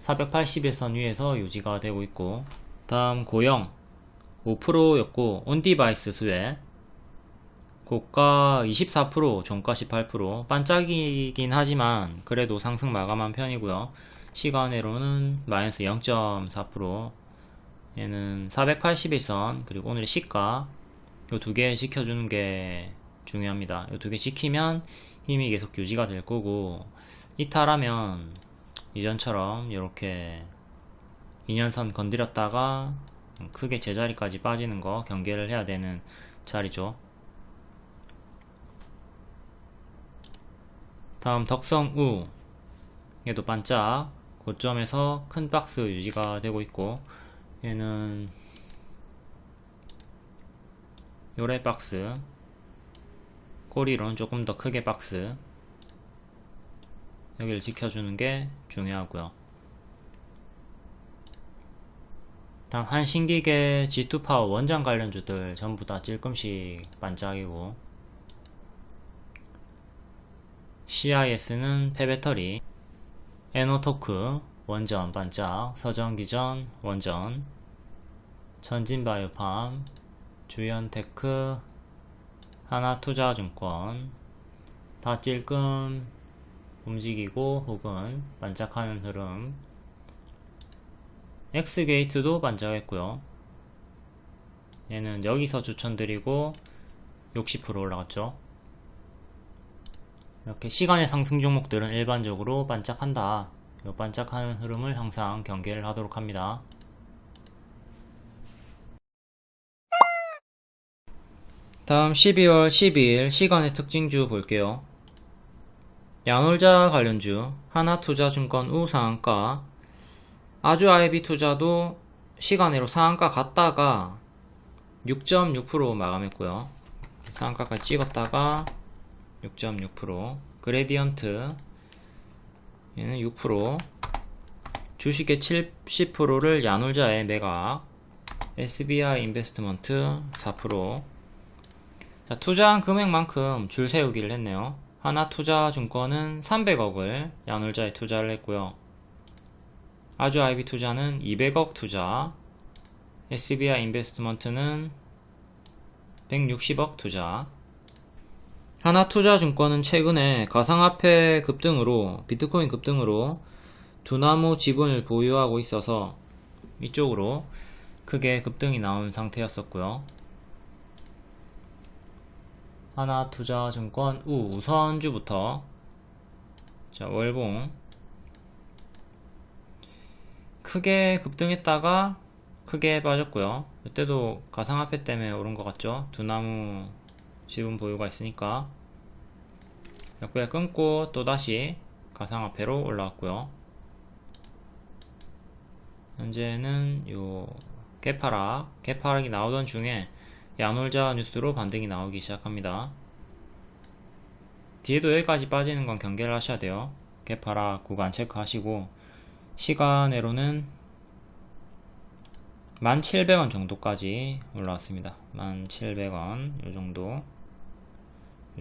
481선 위에서 유지가 되고 있고 다음 고영 5%였고 온디바이스 수혜 고가 24%, 종가 18%. 반짝이긴 하지만 그래도 상승 마감한 편이고요. 시간으로는 마이너스 0.4%. 얘는 481선 그리고 오늘의 시가 요 두 개 지켜주는 게 중요합니다. 요 두 개 지키면 힘이 계속 유지가 될 거고 이탈하면 이전처럼 이렇게 2년선 건드렸다가 크게 제자리까지 빠지는 거 경계를 해야 되는 자리죠. 다음 덕성우 얘도 반짝 고점에서 큰 박스 유지가 되고 있고 얘는 요래 박스 꼬리로는 조금 더 크게 박스 여기를 지켜주는 게 중요하고요. 다음 한신기계 G2파워 원전 관련주들 전부 다 찔끔씩 반짝이고 CIS는 폐배터리 에노토크 원전 반짝 서전기전 원전 전진바이오팜 주연테크 하나투자증권 다 찔끔 움직이고 혹은 반짝하는 흐름. 엑스게이트도 반짝했고요. 얘는 여기서 추천드리고 60% 올라갔죠. 이렇게 시간의 상승 종목들은 일반적으로 반짝한다. 이 반짝하는 흐름을 항상 경계를 하도록 합니다. 다음 12월 12일 시간의 특징주 볼게요. 양울자 관련주 하나투자증권 우상한가 아주아이비 투자도 시간으로 상한가 갔다가 6.6% 마감했고요. 상한가까지 찍었다가 6.6% 그레디언트 얘는 6% 주식의 70%를 야놀자에 매각 SBI 인베스트먼트 4% 자, 투자한 금액만큼 줄 세우기를 했네요. 하나투자증권은 300억을 야놀자에 투자를 했고요. 아주아이비 투자는 200억 투자, SBI 인베스트먼트는 160억 투자. 하나투자증권은 최근에 가상화폐 급등으로, 비트코인 급등으로 두나무 지분을 보유하고 있어서 이쪽으로 크게 급등이 나온 상태였었고요. 하나투자증권 우선주부터, 자, 월봉 크게 급등했다가 크게 빠졌고요. 이때도 가상화폐 때문에 오른 것 같죠. 두나무 지분 보유가 있으니까 약간 끊고 또다시 가상화폐로 올라왔고요. 현재는 요 개파락이 나오던 중에 야놀자 뉴스로 반등이 나오기 시작합니다. 뒤에도 여기까지 빠지는 건 경계를 하셔야 돼요. 개파락 구간 체크하시고, 시간으로는 1700원 정도까지 올라왔습니다. 1700원 요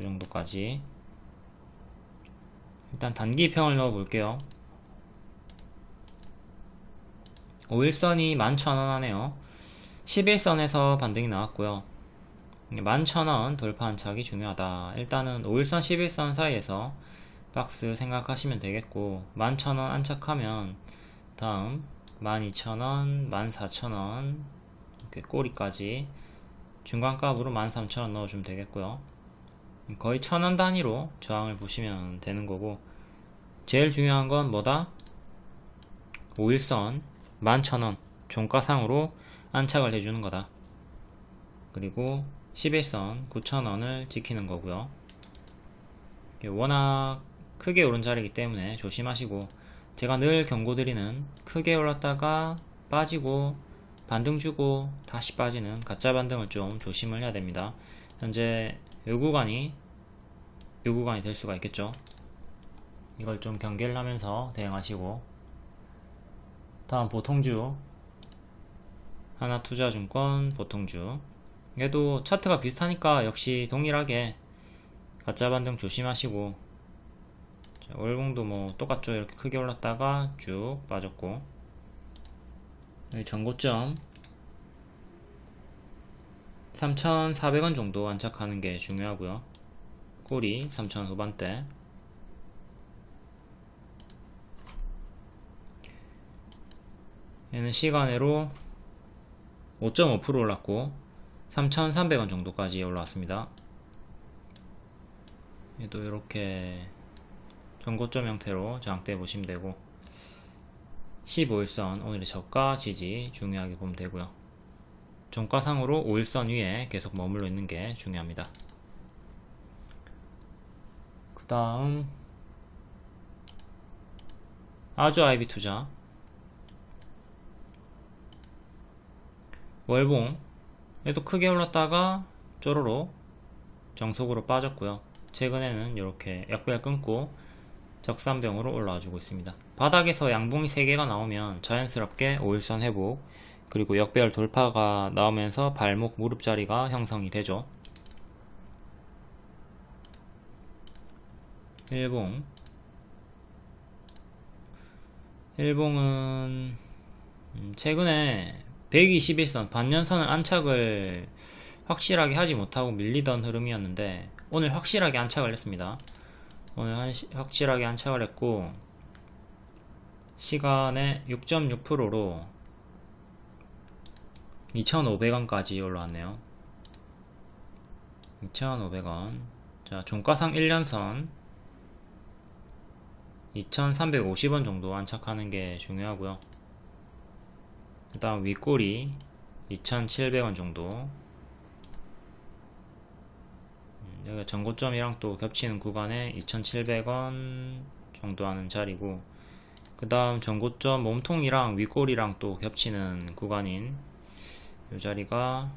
정도까지. 일단 단기 평을 넣어 볼게요. 5일선이 11,000원 하네요. 11선에서 반등이 나왔고요. 11,000원 돌파 안착이 중요하다. 일단은 5일선 11선 사이에서 박스 생각하시면 되겠고, 11,000원 안착하면 다음 12,000원, 14,000원 이렇게 꼬리까지 중간값으로 13,000원 넣어주면 되겠고요. 거의 1,000원 단위로 저항을 보시면 되는 거고, 제일 중요한 건 뭐다? 5일선 11,000원 종가상으로 안착을 해주는 거다. 그리고 11선 9,000원을 지키는 거고요. 워낙 크게 오른 자리이기 때문에 조심하시고, 제가 늘 경고드리는 크게 올랐다가 빠지고 반등 주고 다시 빠지는 가짜 반등을 좀 조심을 해야 됩니다. 현재 요 구간이 될 수가 있겠죠. 이걸 좀 경계를 하면서 대응하시고, 다음 보통주 하나투자증권 보통주, 얘도 차트가 비슷하니까 역시 동일하게 가짜 반등 조심하시고, 자, 월봉도 뭐 똑같죠. 이렇게 크게 올랐다가 쭉 빠졌고, 여기 전고점 3,400원 정도 안착하는 게 중요하고요. 꼬리 3,000 후반대. 얘는 시간으로 5.5% 올랐고 3,300원 정도까지 올라왔습니다. 얘도 이렇게 전고점 형태로 장대 보시면 되고, 15일선 오늘의 저가 지지 중요하게 보면 되고요. 종가상으로 5일선 위에 계속 머물러 있는 게 중요합니다. 그 다음 아주아이비 투자 월봉, 얘도 크게 올랐다가 쪼로로 정속으로 빠졌고요. 최근에는 이렇게 약별 끊고 적산병으로 올라와 주고 있습니다. 바닥에서 양봉이 3개가 나오면 자연스럽게 5일선 회복, 그리고 역배열 돌파가 나오면서 발목 무릎 자리가 형성이 되죠. 일봉은 최근에 121선 반년선을 안착을 확실하게 하지 못하고 밀리던 흐름이었는데, 오늘 확실하게 안착을 했습니다. 오늘 확실하게 안착을 했고, 시간에 6.6%로 2,500원까지 올라왔네요. 2,500원. 자, 종가상 1년선 2,350원 정도 안착하는 게 중요하고요. 그 다음 윗꼬리 2,700원 정도. 여기가 전고점이랑 또 겹치는 구간에 2,700원 정도 하는 자리고, 그 다음 전고점 몸통이랑 윗꼬리랑 또 겹치는 구간인 이 자리가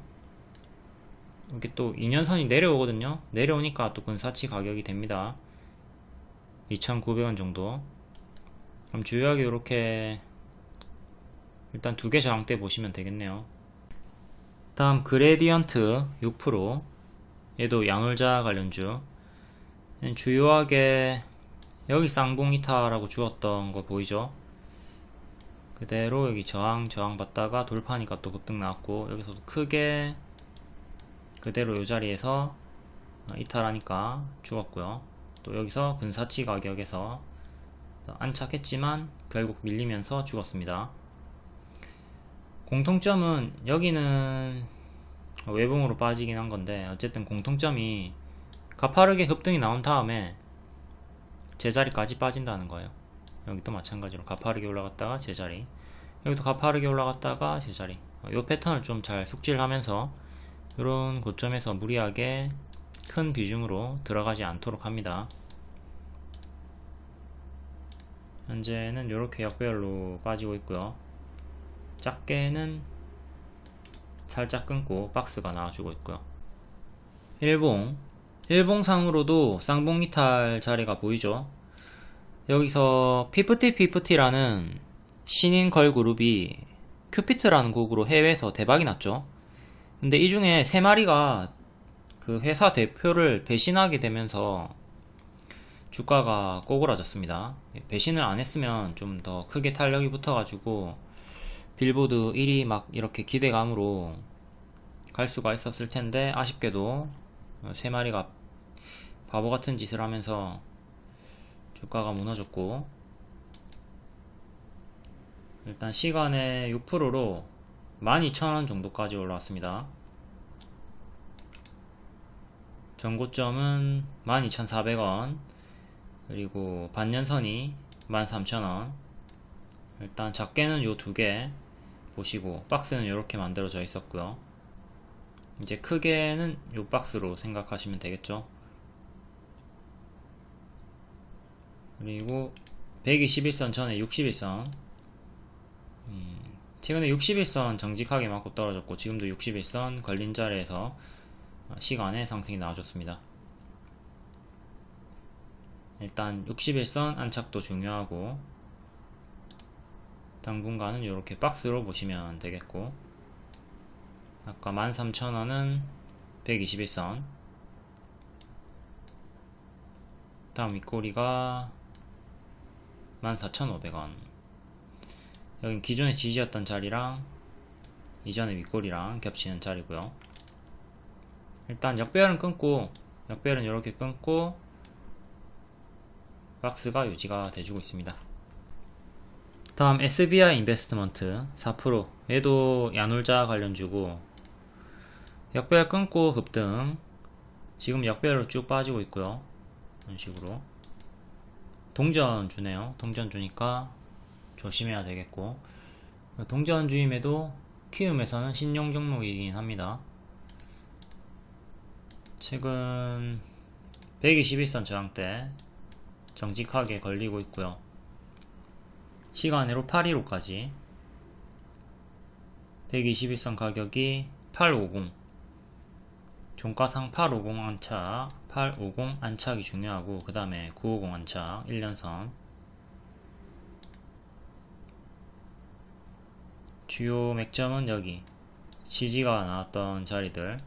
이렇게 또 2년선이 내려오거든요. 내려오니까 또 근사치 가격이 됩니다. 2,900원 정도. 그럼 주요하게 이렇게 일단 2개 저항대 보시면 되겠네요. 다음 그레디언트 6%, 얘도 양울자 관련주. 주요하게 여기 쌍봉 이탈하고 주었던 거 보이죠? 그대로 여기 저항 받다가 돌파니까 또 급등 나왔고, 여기서도 크게 그대로 이 자리에서 이탈하니까 죽었고요. 또 여기서 근사치 가격에서 안착했지만 결국 밀리면서 죽었습니다. 공통점은 여기는 외봉으로 빠지긴 한 건데, 어쨌든 공통점이 가파르게 급등이 나온 다음에 제자리까지 빠진다는 거예요. 여기도 마찬가지로 가파르게 올라갔다가 제자리, 여기도 가파르게 올라갔다가 제자리. 이 패턴을 좀 잘 숙지를 하면서 이런 고점에서 무리하게 큰 비중으로 들어가지 않도록 합니다. 현재는 이렇게 역배열로 빠지고 있고요. 작게는 살짝 끊고 박스가 나와주고 있고요. 일봉상으로도 쌍봉 이탈 자리가 보이죠. 여기서 피프티라는 신인 걸그룹이 큐피트라는 곡으로 해외에서 대박이 났죠. 근데 이 중에 3마리가 그 회사 대표를 배신하게 되면서 주가가 꼬그라졌습니다. 배신을 안 했으면 좀 더 크게 탄력이 붙어가지고 빌보드 1위 막 이렇게 기대감으로 갈 수가 있었을 텐데, 아쉽게도 3마리가 바보 같은 짓을 하면서 주가가 무너졌고, 일단 시간에 6%로 12,000원 정도까지 올라왔습니다. 전고점은 12,400원, 그리고 반년선이 13,000원. 일단 작게는 요 2개 보시고, 박스는 이렇게 만들어져 있었고요. 이제 크게는 요 박스로 생각하시면 되겠죠. 그리고 121선 전에 61선, 최근에 61선 정직하게 맞고 떨어졌고, 지금도 61선 걸린 자리에서 시간에 상승이 나와줬습니다. 일단 61선 안착도 중요하고, 당분간은 이렇게 박스로 보시면 되겠고, 아까 13,000원은 121선, 다음 윗꼬리가 14,500원. 여긴 기존의 지지였던 자리랑 이전의 윗꼬리랑 겹치는 자리고요. 일단 역배열은 이렇게 끊고 박스가 유지가 돼주고 있습니다. 다음 SBI 인베스트먼트 4%, 얘도 야놀자 관련주고, 역배열 끊고 급등, 지금 역배열로 쭉 빠지고 있고요. 이런 식으로 동전주네요. 동전주니까 조심해야 되겠고, 동전주임에도 키움에서는 신용 종목이긴 합니다. 최근 121선 저항대 정직하게 걸리고 있고요. 시간으로 815까지 121선 가격이 850, 종가상 850 안착, 850 안착이 중요하고, 그 다음에 950 안착 1년선. 주요 맥점은 여기 지지가 나왔던 자리들,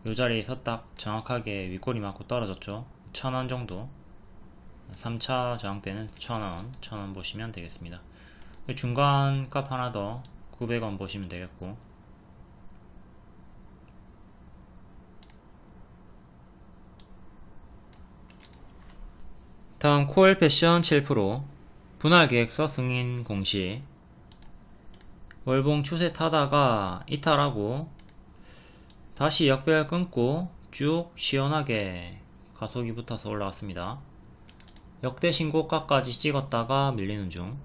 이 자리에서 딱 정확하게 윗꼬리 맞고 떨어졌죠. 1000원 정도. 3차 저항대는 1000원 보시면 되겠습니다. 중간 값 하나 더 900원 보시면 되겠고, 다음 코엘 패션 7%, 분할 계획서 승인 공시. 월봉 추세 타다가 이탈하고 다시 역배열 끊고 쭉 시원하게 가속이 붙어서 올라왔습니다. 역대 신고가까지 찍었다가 밀리는 중.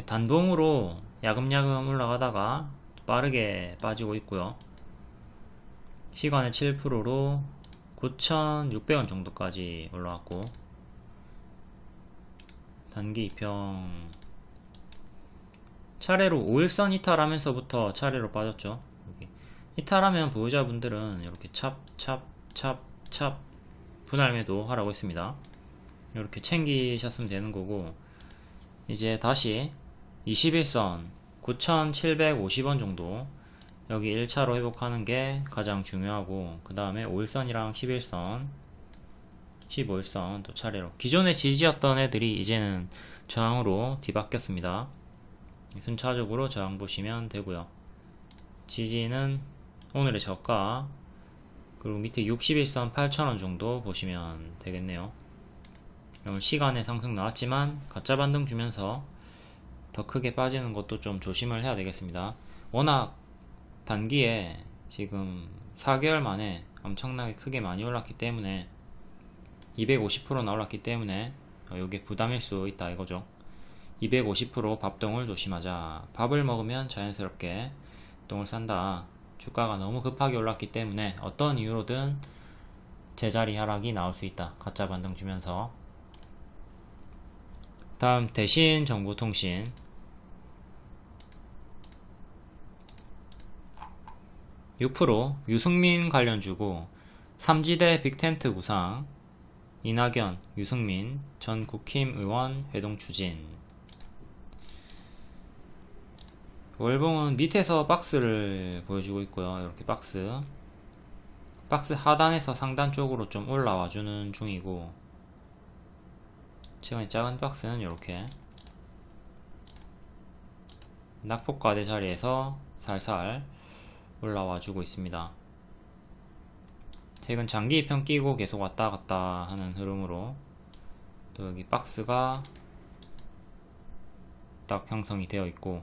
단봉으로 야금야금 올라가다가 빠르게 빠지고 있고요. 시간의 7%로 9,600원 정도까지 올라왔고, 단기 2평 차례로 5일선 이탈하면서부터 차례로 빠졌죠. 여기. 이탈하면 보유자분들은 이렇게 찹 분할 매도 하라고 했습니다. 이렇게 챙기셨으면 되는 거고, 이제 다시 21선 9,750원 정도 여기 1차로 회복하는 게 가장 중요하고, 그 다음에 5일선이랑 11선 15일선 또 차례로, 기존의 지지였던 애들이 이제는 저항으로 뒤바뀌었습니다. 순차적으로 저항 보시면 되고요. 지지는 오늘의 저가, 그리고 밑에 61선 8,000원 정도 보시면 되겠네요. 오늘 시간에 상승 나왔지만 가짜 반등 주면서 더 크게 빠지는 것도 좀 조심을 해야 되겠습니다. 워낙 단기에 지금 4개월 만에 엄청나게 크게 많이 올랐기 때문에 250%나 올랐기 때문에 이게 부담일 수 있다 이거죠. 250% 밥동을 조심하자. 밥을 먹으면 자연스럽게 똥을 싼다. 주가가 너무 급하게 올랐기 때문에 어떤 이유로든 제자리 하락이 나올 수 있다. 가짜 반등 주면서. 다음 대신정보통신, (6%) 유승민 관련주고, 삼지대 빅텐트 구상, 이낙연, 유승민 전 국힘의원 회동 추진. 월봉은 밑에서 박스를 보여주고 있고요. 이렇게 박스 하단에서 상단 쪽으로 좀 올라와주는 중이고, 최근에 작은 박스는 이렇게 낙폭과대 자리에서 살살 올라와주고 있습니다. 최근 장기 이평 끼고 계속 왔다갔다 하는 흐름으로 또 여기 박스가 딱 형성이 되어 있고,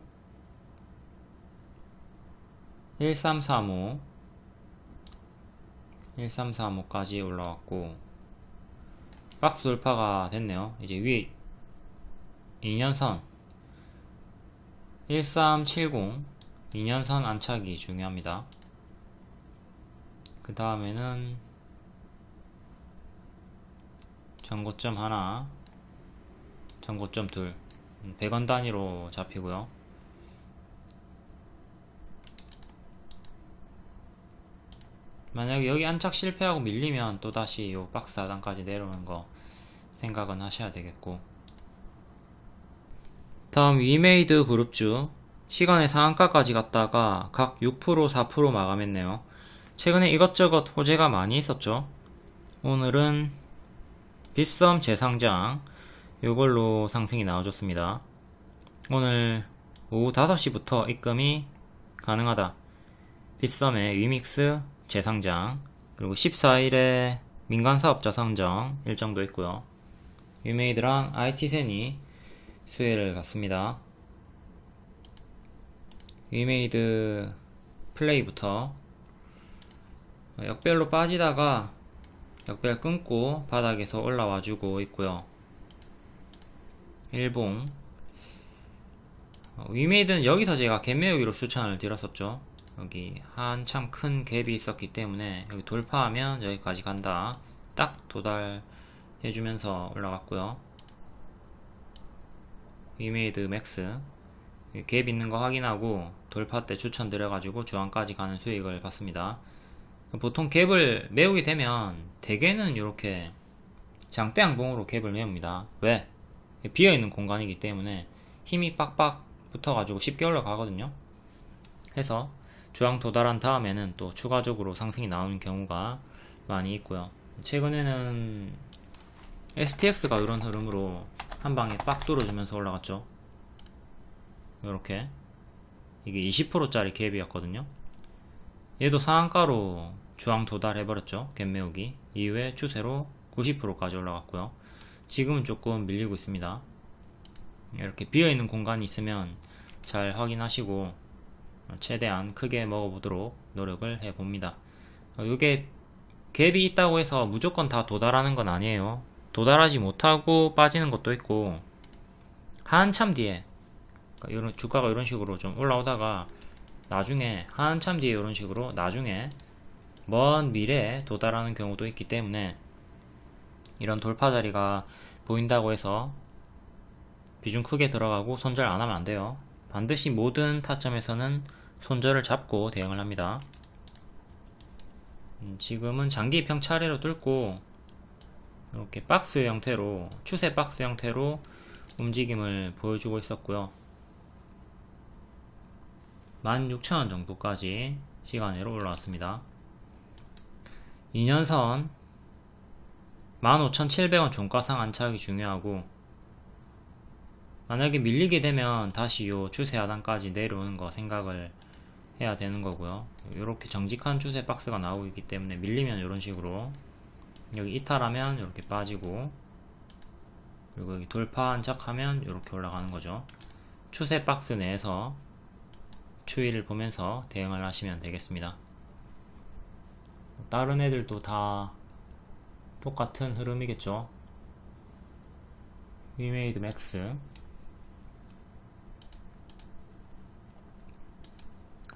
1335까지 올라왔고, 박스 돌파가 됐네요. 이제 위에 2년선 1370 2년선 안착이 중요합니다. 그 다음에는 전고점 하나, 전고점 둘, 100원 단위로 잡히고요. 만약에 여기 안착 실패하고 밀리면 또다시 요 박스 하단까지 내려오는 거 생각은 하셔야 되겠고, 다음 위메이드 그룹주, 시간의 상한가까지 갔다가 각 6%, 4% 마감했네요. 최근에 이것저것 호재가 많이 있었죠. 오늘은 빗썸 재상장, 요걸로 상승이 나와줬습니다. 오늘 오후 5시부터 입금이 가능하다. 빗썸의 위믹스 재상장, 그리고 14일에 민간사업자 상정 일정도 있고요. 위메이드랑 IT센이 수혜를 받습니다. 위메이드 플레이부터 역별로 빠지다가 역별 끊고 바닥에서 올라와주고 있고요. 일봉, 위메이드는 여기서 제가 갭매우기로 추천을 드렸었죠. 여기 한참 큰 갭이 있었기 때문에 여기 돌파하면 여기까지 간다, 딱 도달해주면서 올라갔고요. 위메이드 맥스 갭 있는 거 확인하고 돌파 때 추천드려가지고 주황까지 가는 수익을 봤습니다. 보통 갭을 메우게 되면 대개는 이렇게 장대양봉으로 갭을 메웁니다. 왜? 비어있는 공간이기 때문에 힘이 빡빡 붙어가지고 쉽게 올라가거든요. 해서 주황 도달한 다음에는 또 추가적으로 상승이 나오는 경우가 많이 있고요. 최근에는 STX가 이런 흐름으로 한방에 빡 뚫어주면서 올라갔죠. 이렇게 이게 20%짜리 갭이었거든요. 얘도 상한가로 주황 도달해버렸죠. 갭 메우기 이후에 추세로 90%까지 올라갔고요. 지금은 조금 밀리고 있습니다. 이렇게 비어있는 공간이 있으면 잘 확인하시고 최대한 크게 먹어보도록 노력을 해봅니다. 이게 갭이 있다고 해서 무조건 다 도달하는 건 아니에요. 도달하지 못하고 빠지는 것도 있고, 한참 뒤에 이런 주가가 이런 식으로 좀 올라오다가 나중에 한참 뒤에 이런 식으로 나중에 먼 미래에 도달하는 경우도 있기 때문에 이런 돌파 자리가 보인다고 해서 비중 크게 들어가고 손절 안 하면 안 돼요. 반드시 모든 타점에서는 손절을 잡고 대응을 합니다. 지금은 장기 평 차례로 뚫고 이렇게 박스 형태로, 추세 박스 형태로 움직임을 보여주고 있었고요. 16,000원 정도까지 시간으로 올라왔습니다. 2년선 15,700원 종가상 안착이 중요하고, 만약에 밀리게 되면 다시 요 추세 하단까지 내려오는 거 생각을 해야 되는 거고요. 이렇게 정직한 추세 박스가 나오고 있기 때문에 밀리면 이런 식으로, 여기 이탈하면 이렇게 빠지고, 그리고 여기 돌파 안착하면 이렇게 올라가는 거죠. 추세 박스 내에서 추이를 보면서 대응을 하시면 되겠습니다. 다른 애들도 다 똑같은 흐름이겠죠. 위메이드 맥스,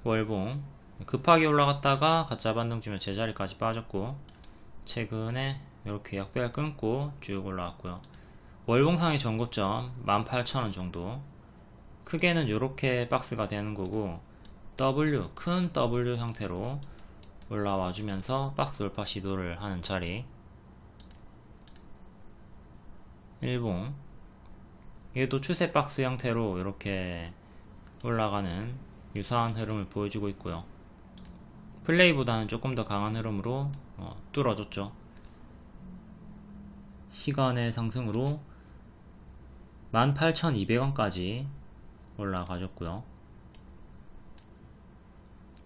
월봉 급하게 올라갔다가 가짜 반등 주면 제자리까지 빠졌고, 최근에 이렇게 약배를 끊고 쭉 올라왔고요. 월봉상의 전고점 18,000원 정도, 크게는 이렇게 박스가 되는 거고, W, 큰 W 형태로 올라와 주면서 박스 돌파 시도를 하는 자리. 일봉, 얘도 추세 박스 형태로 이렇게 올라가는 유사한 흐름을 보여주고 있고요. 플레이보다는 조금 더 강한 흐름으로 뚫어줬죠. 시간의 상승으로 18,200원까지 올라가줬고요.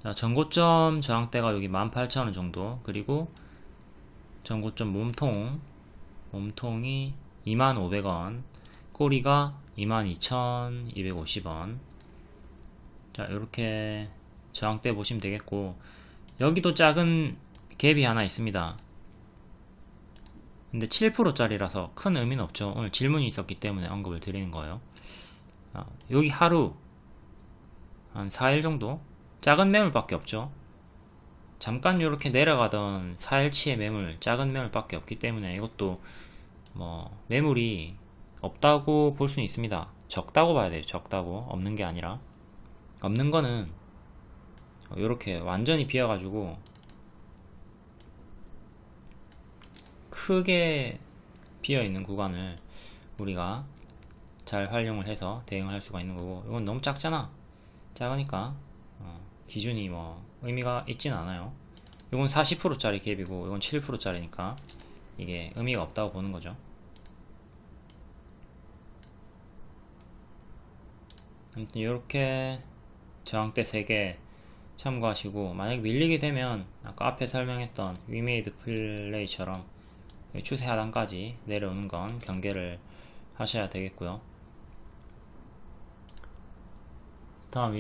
자, 전고점 저항대가 여기 18,000원 정도, 그리고 전고점 몸통이 25,000원, 꼬리가 22,250원. 자, 이렇게 저항대 보시면 되겠고, 여기도 작은 갭이 하나 있습니다. 근데 7%짜리라서 큰 의미는 없죠. 오늘 질문이 있었기 때문에 언급을 드리는 거예요. 여기 하루 한 4일 정도 작은 매물밖에 없죠. 잠깐 이렇게 내려가던 4일치의 매물, 작은 매물밖에 없기 때문에 이것도 매물이 없다고 볼 수는 있습니다. 적다고 봐야 돼요. 적다고, 없는 게 아니라. 없는 거는 이렇게 완전히 비어가지고 크게 비어있는 구간을 우리가 잘 활용을 해서 대응할 수가 있는 거고, 이건 너무 작잖아. 작으니까 기준이 의미가 있진 않아요. 이건 40%짜리 갭이고 이건 7%짜리니까 이게 의미가 없다고 보는 거죠. 아무튼 이렇게 저항대 3개 참고하시고, 만약에 밀리게 되면 아까 앞에 설명했던 위메이드 플레이처럼 추세 하단까지 내려오는 건 경계를 하셔야 되겠고요. 다음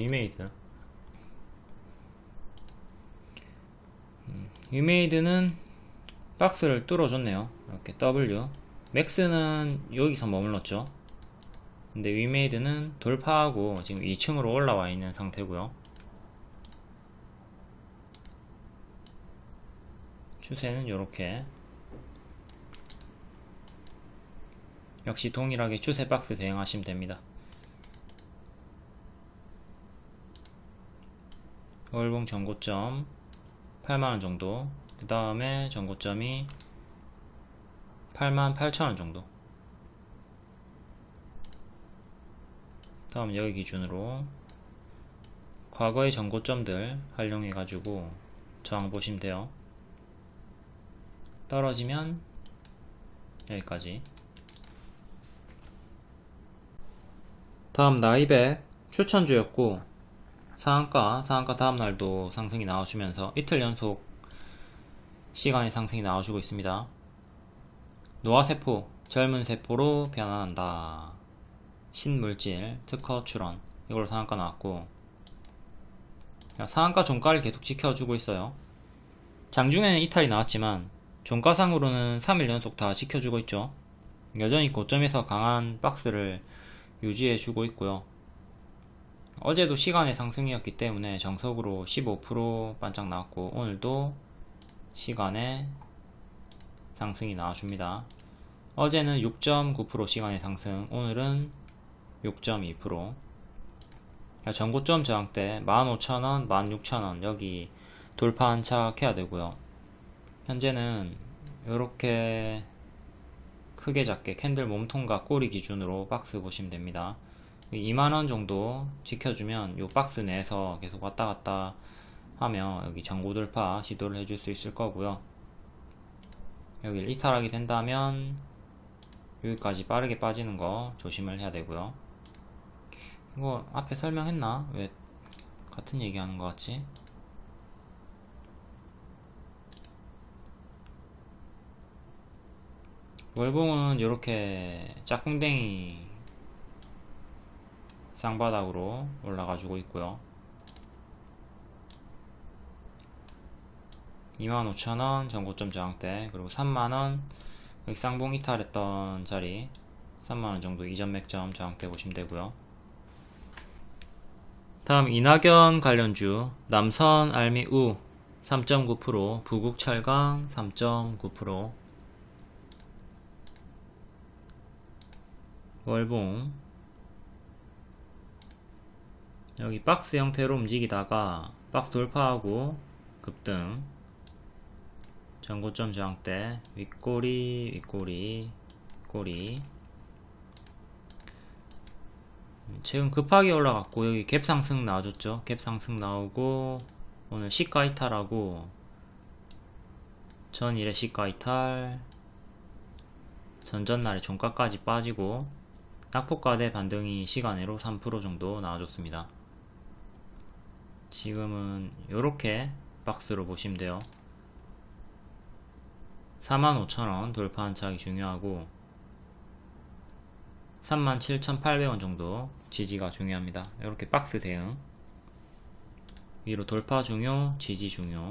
위메이드는 박스를 뚫어줬네요. 이렇게 W, 맥스는 여기서 머물렀죠. 근데 위메이드는 돌파하고 지금 2층으로 올라와 있는 상태고요. 추세는 이렇게, 역시 동일하게 추세 박스 대응하시면 됩니다. 월봉 전고점 8만원 정도, 그 다음에 전고점이 88,000원 정도, 다음 여기 기준으로 과거의 전고점들 활용해 가지고 저항 보시면 돼요. 떨어지면 여기까지. 다음 나이백 추천주였고, 상한가 다음날도 상승이 나와주면서 이틀 연속 시간의 상승이 나와주고 있습니다. 노화세포, 젊은 세포로 변환한다. 신물질, 특허 출원, 이걸로 상한가 나왔고, 상한가 종가를 계속 지켜주고 있어요. 장중에는 이탈이 나왔지만 종가상으로는 3일 연속 다 지켜주고 있죠. 여전히 고점에서 강한 박스를 유지해주고 있고요. 어제도 시간의 상승이었기 때문에 정석으로 15% 반짝 나왔고, 오늘도 시간의 상승이 나와줍니다. 어제는 6.9% 시간의 상승, 오늘은 6.2%. 전고점 저항대 15,000원, 16,000원 여기 돌파 안착해야 되고요. 현재는 이렇게 크게 작게 캔들 몸통과 꼬리 기준으로 박스 보시면 됩니다. 2만원 정도 지켜주면 요 박스 내에서 계속 왔다 갔다 하며 여기 전고 돌파 시도를 해줄 수 있을 거고요. 여기를 이탈하게 된다면 여기까지 빠르게 빠지는 거 조심을 해야 되고요. 이거 앞에 설명했나? 왜 같은 얘기 하는 것 같지? 월봉은 이렇게 짝꿍댕이 쌍바닥으로 올라가지고 있고요. 25,000원 전고점 저항대, 그리고 3만원 여기 쌍봉 이탈했던 자리 3만원 정도 이전 맥점 저항대 보시면 되고요. 다음 이낙연 관련주 남선 알미우 3.9%, 부국철강 3.9%, 월봉 여기 박스 형태로 움직이다가 박스 돌파하고 급등, 전고점 저항대 윗꼬리 윗꼬리 꼬리, 최근 급하게 올라갔고 여기 갭 상승 나와줬죠. 갭 상승 나오고 오늘 시가 이탈하고 전일에 시가 이탈, 전전날에 종가까지 빠지고 낙폭과대 반등이 시간으로 3% 정도 나와줬습니다. 지금은 요렇게 박스로 보시면 돼요. 45,000원 돌파한 차익이 중요하고 37,800원 정도 지지가 중요합니다. 이렇게 박스 대응, 위로 돌파 중요, 지지 중요.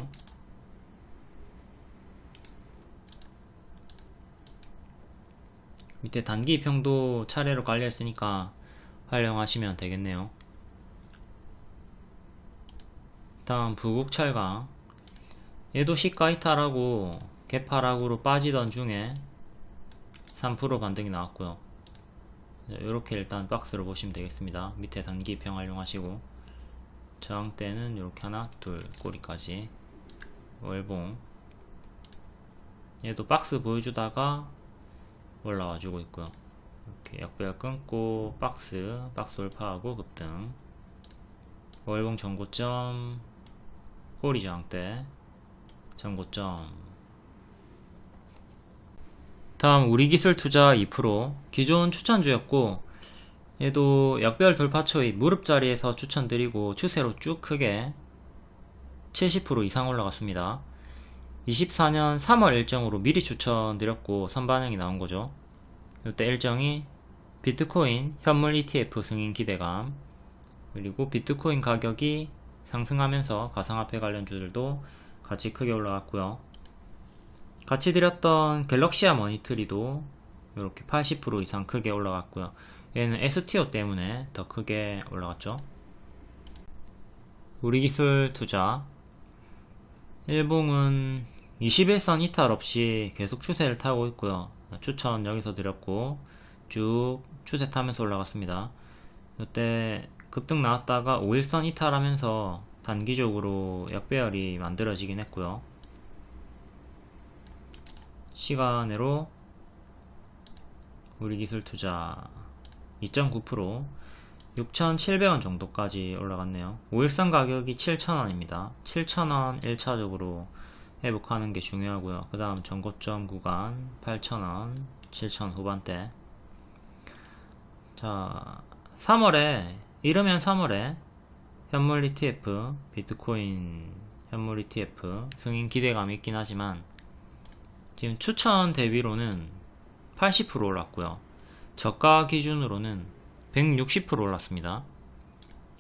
밑에 단기평도 차례로 깔려있으니까 활용하시면 되겠네요. 다음 부국철강, 얘도 시가 이탈하고 개파락으로 빠지던 중에 3% 반등이 나왔고요. 이렇게 일단 박스로 보시면 되겠습니다. 밑에 단기평 활용하시고 저항대는 이렇게 하나 둘 꼬리까지. 월봉 얘도 박스 보여주다가 올라와주고 있고요. 이렇게 약배열 끊고 박스 돌파하고 급등. 월봉 전고점 꼬리 저항대 전고점. 다음 우리기술투자 2%, 기존 추천주였고 얘도 약배열 돌파 초입 무릎 자리에서 추천드리고 추세로 쭉 크게 70% 이상 올라갔습니다. 24년 3월 일정으로 미리 추천드렸고 선반영이 나온거죠. 이때 일정이 비트코인 현물 ETF 승인 기대감, 그리고 비트코인 가격이 상승하면서 가상화폐 관련주들도 같이 크게 올라갔고요. 같이 드렸던 갤럭시아 머니트리도 이렇게 80% 이상 크게 올라갔고요. 얘는 STO 때문에 더 크게 올라갔죠. 우리기술 투자 일봉은 21선 이탈 없이 계속 추세를 타고 있고요. 추천 여기서 드렸고 쭉 추세 타면서 올라갔습니다. 이때 급등 나왔다가 5일선 이탈하면서 단기적으로 역배열이 만들어지긴 했고요. 시간으로 우리기술투자 2.9%, 6,700원 정도까지 올라갔네요. 5일선 가격이 7,000원입니다. 7,000원 1차적으로 회복하는 게 중요하고요. 그 다음 전고점 구간 8,000원, 7,000원 후반대. 자, 3월에 이르면 3월에 현물 ETF, 비트코인 현물 ETF 승인 기대감이 있긴 하지만 지금 추천 대비로는 80% 올랐고요. 저가 기준으로는 160% 올랐습니다.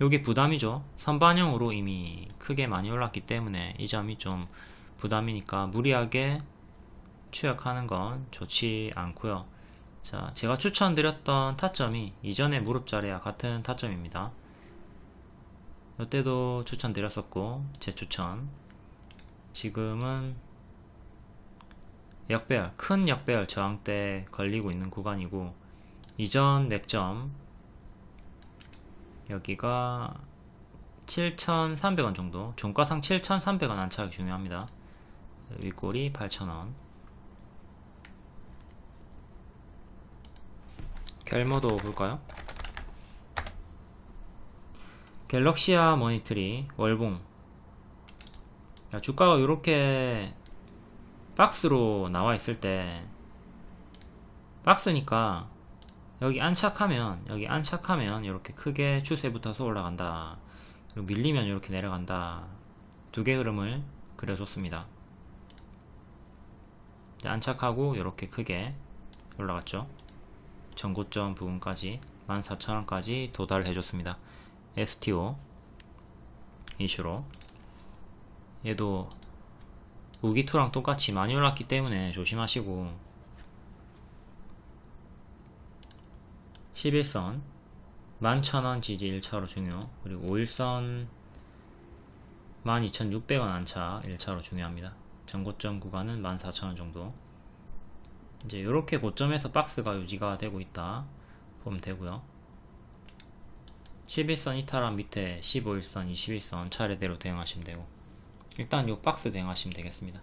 요게 부담이죠. 선반영으로 이미 크게 많이 올랐기 때문에 이 점이 좀 부담이니까 무리하게 추격하는 건 좋지 않고요. 자, 제가 추천드렸던 타점이 이전의 무릎자리와 같은 타점입니다. 이때도 추천드렸었고 재추천. 지금은 역배열, 큰 역배열 저항대 걸리고 있는 구간이고 이전 맥점 여기가 7,300원 정도, 종가상 7,300원 안착이 중요합니다. 윗꼬리 8,000원. 갤모도 볼까요? 갤럭시아 머니트리 월봉. 야, 주가가 이렇게 박스로 나와 있을 때, 박스니까 여기 안착하면 이렇게 크게 추세 붙어서 올라간다. 그리고 밀리면 이렇게 내려간다. 두 개 흐름을 그려줬습니다. 안착하고 이렇게 크게 올라갔죠. 전고점 부분까지 14,000원까지 도달해줬습니다. STO 이슈로. 얘도 우기2랑 똑같이 많이 올랐기 때문에 조심하시고, 11선 11,000원 지지 1차로 중요, 그리고 5일선 12,600원 안착 1차로 중요합니다. 전고점 구간은 14,000원 정도. 이제 이렇게 고점에서 박스가 유지가 되고 있다 보면 되고요. 11선 이탈한 밑에 15일선, 21선 차례대로 대응하시면 되고, 일단 요 박스 대응하시면 되겠습니다.